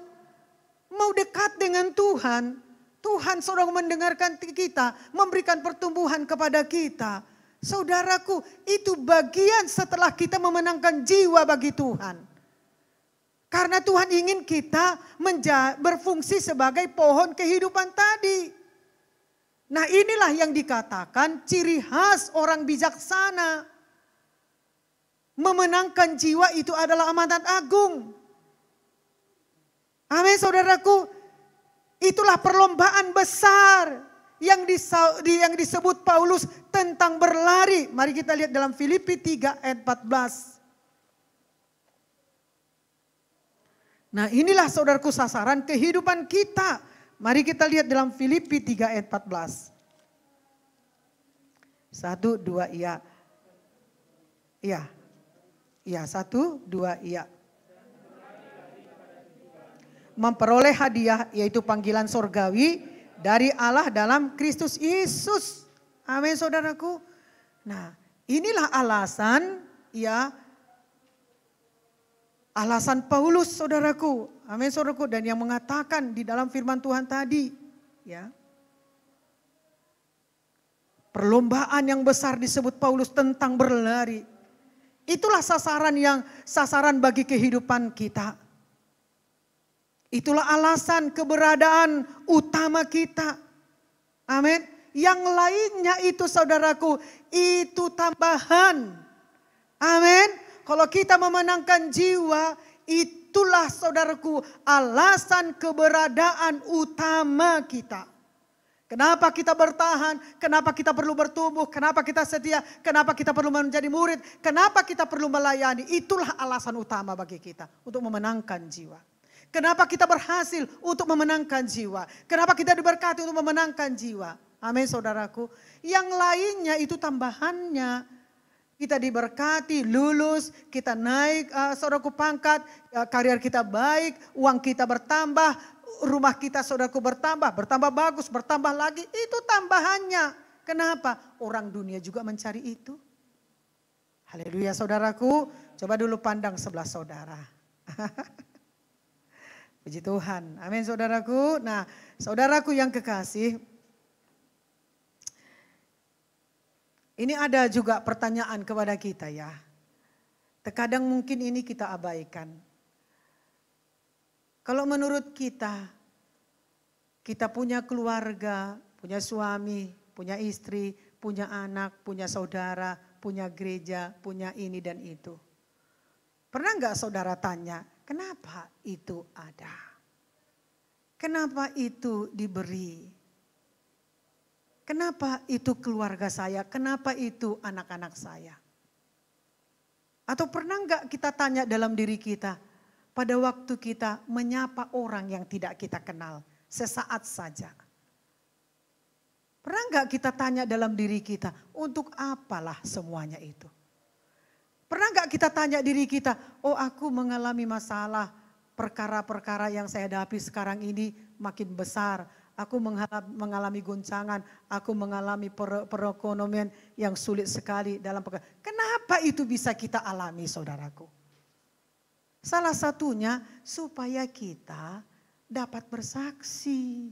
Mau dekat dengan Tuhan, Tuhan sedang mendengarkan kita, memberikan pertumbuhan kepada kita. Saudaraku, itu bagian setelah kita memenangkan jiwa bagi Tuhan. Karena Tuhan ingin kita berfungsi sebagai pohon kehidupan tadi. Nah inilah yang dikatakan ciri khas orang bijaksana. Memenangkan jiwa itu adalah amanat agung. Amin saudaraku. Itulah perlombaan besar yang disebut Paulus tentang berlari. Mari kita lihat dalam Filipi 3 ayat 14. Nah inilah saudaraku sasaran kehidupan kita. Mari kita lihat dalam Filipi 3 ayat 14. 1, 2, iya. Iya. Iya, 1, 2, iya. Memperoleh hadiah yaitu panggilan sorgawi dari Allah dalam Kristus Yesus. Amin saudaraku. Nah inilah alasan ya. Alasan Paulus saudaraku. Amin saudaraku. Dan yang mengatakan di dalam firman Tuhan tadi. Ya. Perlombaan yang besar disebut Paulus tentang berlari. Itulah sasaran bagi kehidupan kita. Itulah alasan keberadaan utama kita. Amin. Yang lainnya itu saudaraku, itu tambahan. Amin. Kalau kita memenangkan jiwa, itulah saudaraku alasan keberadaan utama kita. Kenapa kita bertahan, kenapa kita perlu bertumbuh, kenapa kita setia, kenapa kita perlu menjadi murid, kenapa kita perlu melayani. Itulah alasan utama bagi kita untuk memenangkan jiwa. Kenapa kita berhasil untuk memenangkan jiwa. Kenapa kita diberkati untuk memenangkan jiwa. Amin saudaraku. Yang lainnya itu tambahannya. Kita diberkati, lulus, kita naik saudaraku pangkat, karier kita baik, uang kita bertambah. Rumah kita saudaraku bertambah bagus, bertambah lagi. Itu tambahannya. Kenapa? Orang dunia juga mencari itu. Haleluya saudaraku. Coba dulu pandang sebelah saudara. Puji Tuhan. Amin saudaraku. Nah saudaraku yang kekasih. Ini ada juga pertanyaan kepada kita ya. Terkadang mungkin ini kita abaikan. Kalau menurut kita punya keluarga, punya suami, punya istri, punya anak, punya saudara, punya gereja, punya ini dan itu. Pernah nggak saudara tanya, kenapa itu ada? Kenapa itu diberi? Kenapa itu keluarga saya? Kenapa itu anak-anak saya? Atau pernah nggak kita tanya dalam diri kita, pada waktu kita menyapa orang yang tidak kita kenal sesaat saja. Pernah nggak kita tanya dalam diri kita, untuk apalah semuanya itu? Pernah nggak kita tanya diri kita, oh aku mengalami masalah, perkara-perkara yang saya hadapi sekarang ini makin besar. Aku mengalami goncangan, aku mengalami perekonomian yang sulit sekali dalam perkara. Kenapa itu bisa kita alami saudaraku? Salah satunya supaya kita dapat bersaksi.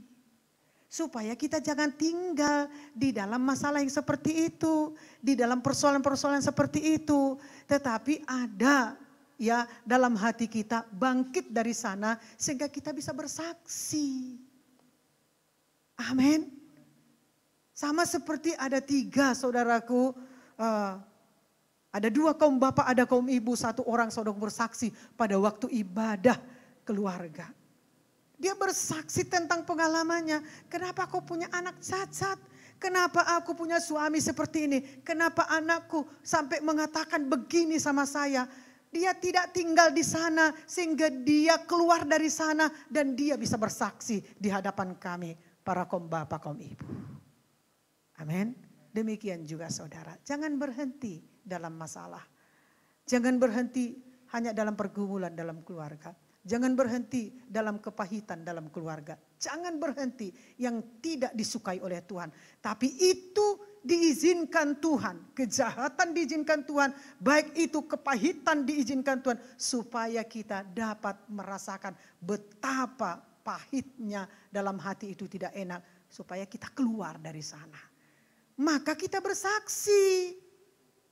Supaya kita jangan tinggal di dalam masalah yang seperti itu. Di dalam persoalan-persoalan seperti itu. Tetapi ada ya dalam hati kita bangkit dari sana sehingga kita bisa bersaksi. Amin. Sama seperti ada 3 saudaraku. Ada 2 kaum bapak, ada kaum ibu, 1 orang saudara bersaksi pada waktu ibadah keluarga. Dia bersaksi tentang pengalamannya. Kenapa kau punya anak cacat? Kenapa aku punya suami seperti ini? Kenapa anakku sampai mengatakan begini sama saya? Dia tidak tinggal di sana sehingga dia keluar dari sana dan dia bisa bersaksi di hadapan kami para kaum bapak, kaum ibu. Amin. Demikian juga saudara. Jangan berhenti dalam masalah. Jangan berhenti hanya dalam pergumulan dalam keluarga. Jangan berhenti dalam kepahitan dalam keluarga. Jangan berhenti yang tidak disukai oleh Tuhan. Tapi itu diizinkan Tuhan. Kejahatan diizinkan Tuhan. Baik itu kepahitan diizinkan Tuhan. Supaya kita dapat merasakan betapa pahitnya dalam hati itu tidak enak. Supaya kita keluar dari sana. Maka kita bersaksi.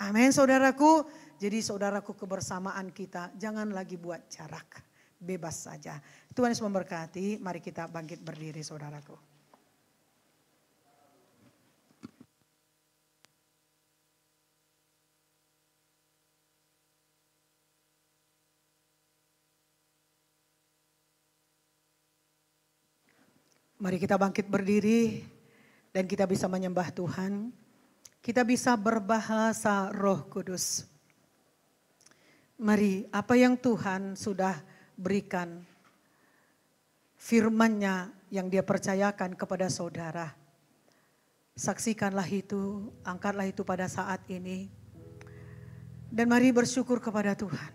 Amin saudaraku. Jadi saudaraku kebersamaan kita jangan lagi buat jarak. Bebas saja. Tuhan Yesus memberkati. Mari kita bangkit berdiri saudaraku. Mari kita bangkit berdiri dan kita bisa menyembah Tuhan. Kita bisa berbahasa Roh Kudus. Mari apa yang Tuhan sudah berikan, firman-Nya yang Dia percayakan kepada saudara. Saksikanlah itu, angkatlah itu pada saat ini. Dan mari bersyukur kepada Tuhan.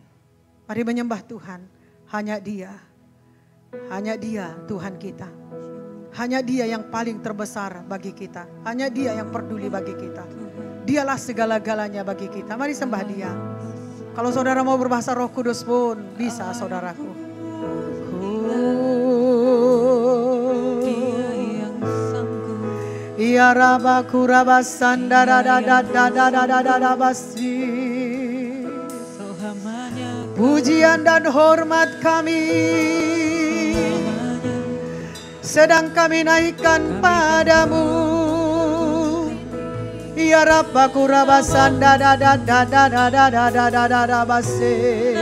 Mari menyembah Tuhan. Hanya Dia Tuhan kita. Hanya Dia yang paling terbesar bagi kita. Hanya Dia yang peduli bagi kita. Dialah segala-galanya bagi kita. Mari sembah Dia. Kalau saudara mau berbahasa Roh Kudus pun bisa saudaraku. Dia yang sanggup. Ya rabaku rabasanda basi. Pujian dan hormat kami sedang kami naikkan padamu. Ya Rabbaku rabasanda da da da da da da da da da da da base.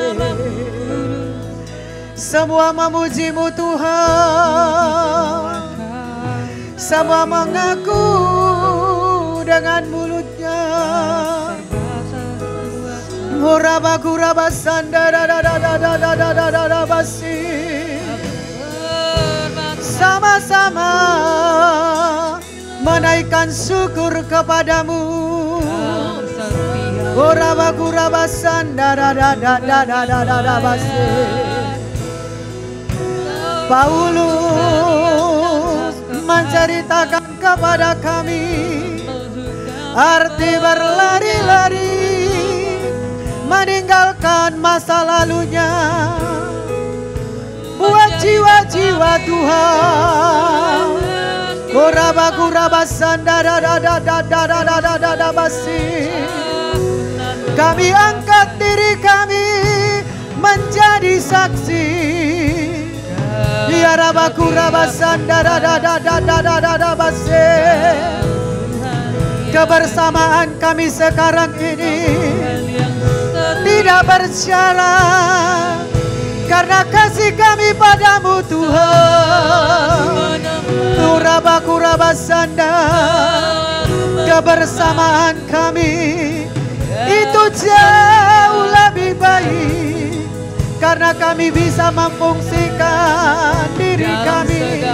Semua memujimu Tuhan, semua mengaku dengan mulutnya. Rabbaku rabasanda da da da da da da da da da da base. Sama-sama menaikkan syukur kepadamu. Rabbaku rabasanda da da da da da da da da base. Paulus menceritakan kepada kami arti berlari-lari, meninggalkan masa lalunya buat jiwa-jiwa Tuhan. Rabbaku rabasanda da da da da da da da da da da basi. Kami angkat diri kami menjadi saksi. Ya Rabbaku rabasanda da da da da da da da da basi. Kebersamaan kami sekarang ini tidak berjalan karena kasih kami padamu Tuhan. Rabbaku rabasanda, kebersamaan kami itu jauh lebih baik karena kami bisa memfungsikan diri kami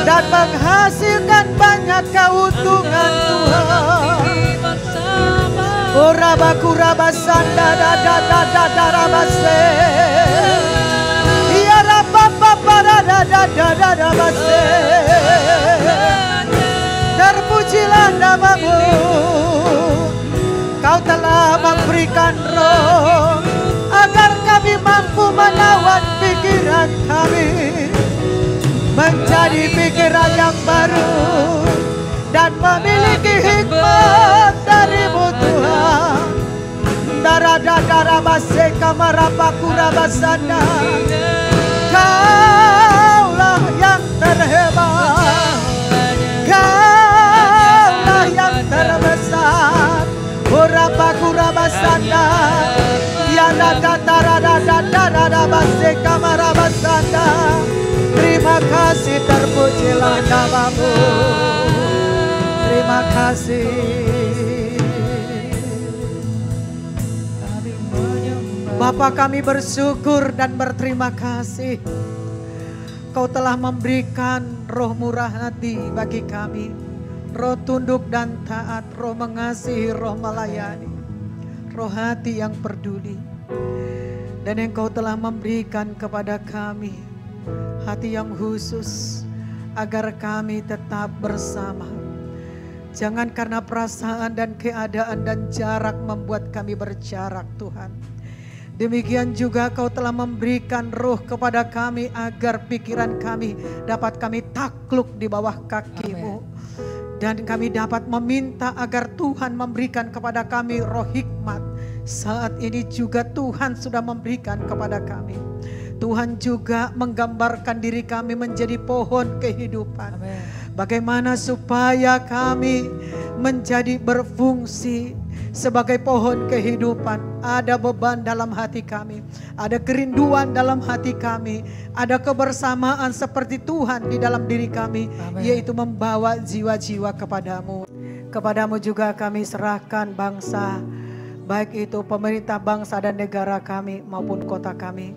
dan menghasilkan banyak keuntungan Tuhan. Rabbaku rabasanda da da da da da rabase. Ya Rabbapa da da da da da da base. Terpujilah namamu. Kau telah memberikan roh agar kami mampu menawan pikiran kami menjadi pikiran yang baru dan memiliki hikmat darimu Tuhan. Darah base kamarapaku rabasanda. Kaulah yang terhebat, Kaulah yang terbesar. Rabbaku rabasanda, ya da da da da da da da base kamarabasanda. Terima kasih, terpujilah namamu. Terima kasih. Bapa, kami bersyukur dan berterima kasih. Kau telah memberikan roh murah hati bagi kami. Roh tunduk dan taat, roh mengasihi, roh melayani. Roh hati yang peduli. Dan Engkau telah memberikan kepada kami hati yang khusus agar kami tetap bersama. Jangan karena perasaan dan keadaan dan jarak membuat kami berjarak Tuhan. Demikian juga Kau telah memberikan roh kepada kami agar pikiran kami dapat kami takluk di bawah kaki-Mu. Dan kami dapat meminta agar Tuhan memberikan kepada kami roh hikmat. Saat ini juga Tuhan sudah memberikan kepada kami. Tuhan juga menggambarkan diri kami menjadi pohon kehidupan. Amen. Bagaimana supaya kami menjadi berfungsi sebagai pohon kehidupan. Ada beban dalam hati kami, ada kerinduan dalam hati kami, ada kebersamaan seperti Tuhan di dalam diri kami. Amen. Yaitu membawa jiwa-jiwa kepadamu. Kepadamu juga kami serahkan bangsa, baik itu pemerintah bangsa dan negara kami maupun kota kami.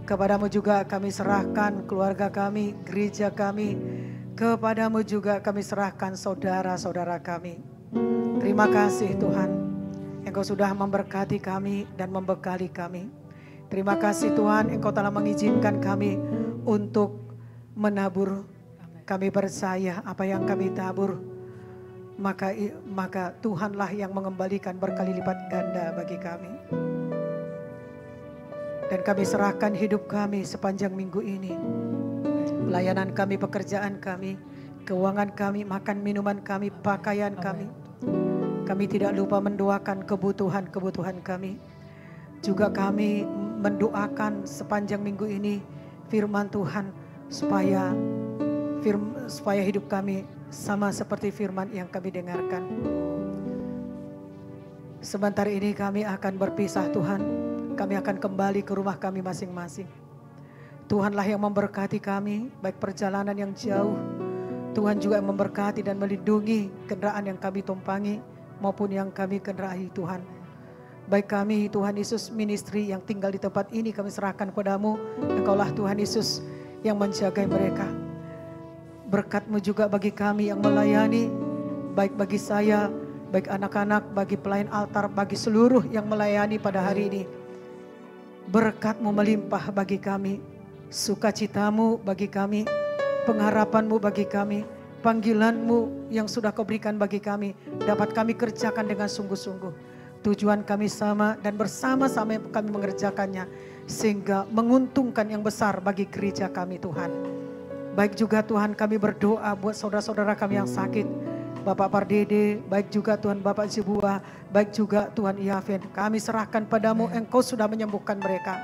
Kepadamu juga kami serahkan keluarga kami, gereja kami. Kepadamu juga kami serahkan saudara-saudara kami. Terima kasih Tuhan. Engkau sudah memberkati kami dan membekali kami. Terima kasih Tuhan, Engkau telah mengizinkan kami untuk menabur. Kami percaya apa yang kami tabur, maka Tuhanlah yang mengembalikan berkali lipat ganda bagi kami. Dan kami serahkan hidup kami sepanjang minggu ini. Pelayanan kami, pekerjaan kami, keuangan kami, makan minuman kami, pakaian kami. Kami tidak lupa mendoakan kebutuhan-kebutuhan kami. Juga kami mendoakan sepanjang minggu ini firman Tuhan supaya hidup kami sama seperti firman yang kami dengarkan. Sebentar ini kami akan berpisah Tuhan. Kami akan kembali ke rumah kami masing-masing. Tuhanlah yang memberkati kami, baik perjalanan yang jauh. Tuhan juga yang memberkati dan melindungi kendaraan yang kami tumpangi maupun yang kami kendarai Tuhan. Baik kami Tuhan Yesus ministry yang tinggal di tempat ini kami serahkan padamu. Engkaulah Tuhan Yesus yang menjaga mereka. Berkat-Mu juga bagi kami yang melayani, baik bagi saya, baik anak-anak, bagi pelayan altar, bagi seluruh yang melayani pada hari ini. Berkat-Mu melimpah bagi kami, sukacita-Mu bagi kami, pengharapan-Mu bagi kami, panggilan-Mu yang sudah Kau berikan bagi kami, dapat kami kerjakan dengan sungguh-sungguh. Tujuan kami sama dan bersama-sama kami mengerjakannya, sehingga menguntungkan yang besar bagi gereja kami Tuhan. Baik juga Tuhan kami berdoa buat saudara-saudara kami yang sakit, Bapak Pardede, baik juga Tuhan Bapak Zibua, baik juga Tuhan Iaven. Kami serahkan padamu, Engkau sudah menyembuhkan mereka.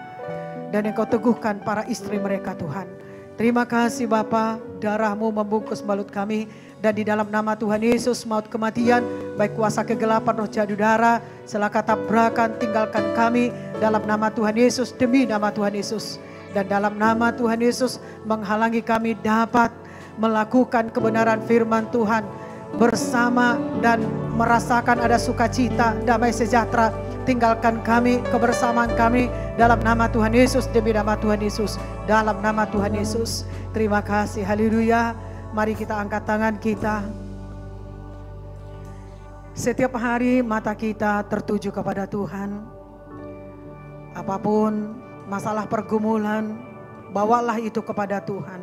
Dan Engkau teguhkan para istri mereka Tuhan. Terima kasih Bapa, darah-Mu membungkus balut kami. Dan di dalam nama Tuhan Yesus, maut kematian, baik kuasa kegelapan roh jadu darah, celaka tabrakan, tinggalkan kami. Dalam nama Tuhan Yesus, demi nama Tuhan Yesus. Dan dalam nama Tuhan Yesus, menghalangi kami dapat melakukan kebenaran firman Tuhan bersama dan merasakan ada sukacita, damai sejahtera. Tinggalkan kami, kebersamaan kami dalam nama Tuhan Yesus, demi nama Tuhan Yesus, dalam nama Tuhan Yesus. Terima kasih, haleluya. Mari kita angkat tangan kita. Setiap hari mata kita tertuju kepada Tuhan. Apapun masalah pergumulan, bawalah itu kepada Tuhan.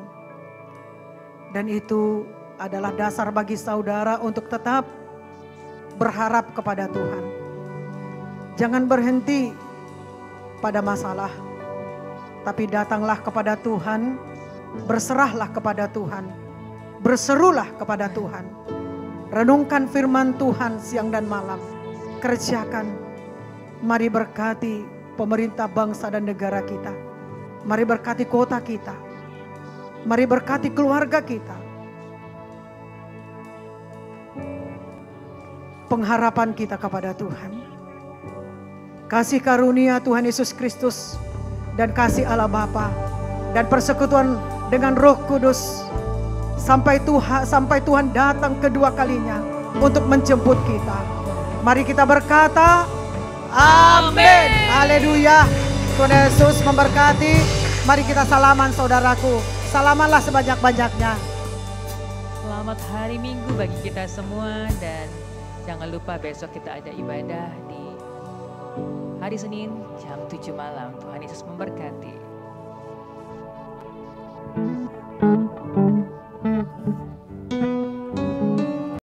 Dan itu adalah dasar bagi saudara untuk tetap berharap kepada Tuhan. Jangan berhenti pada masalah, tapi datanglah kepada Tuhan, berserahlah kepada Tuhan, berserulah kepada Tuhan. Renungkan firman Tuhan siang dan malam, kerjakan. Mari berkati pemerintah bangsa dan negara kita. Mari berkati kota kita. Mari berkati keluarga kita. Pengharapan kita kepada Tuhan. Kasih karunia Tuhan Yesus Kristus dan kasih Allah Bapa dan persekutuan dengan Roh Kudus sampai Tuhan datang kedua kalinya untuk menjemput kita. Mari kita berkata, amin. Haleluya. Tuhan Yesus memberkati. Mari kita salaman saudaraku. Salamanlah sebanyak-banyaknya. Selamat hari Minggu bagi kita semua, dan jangan lupa besok kita ada ibadah di hari Senin jam 7 malam. Tuhan Yesus memberkati.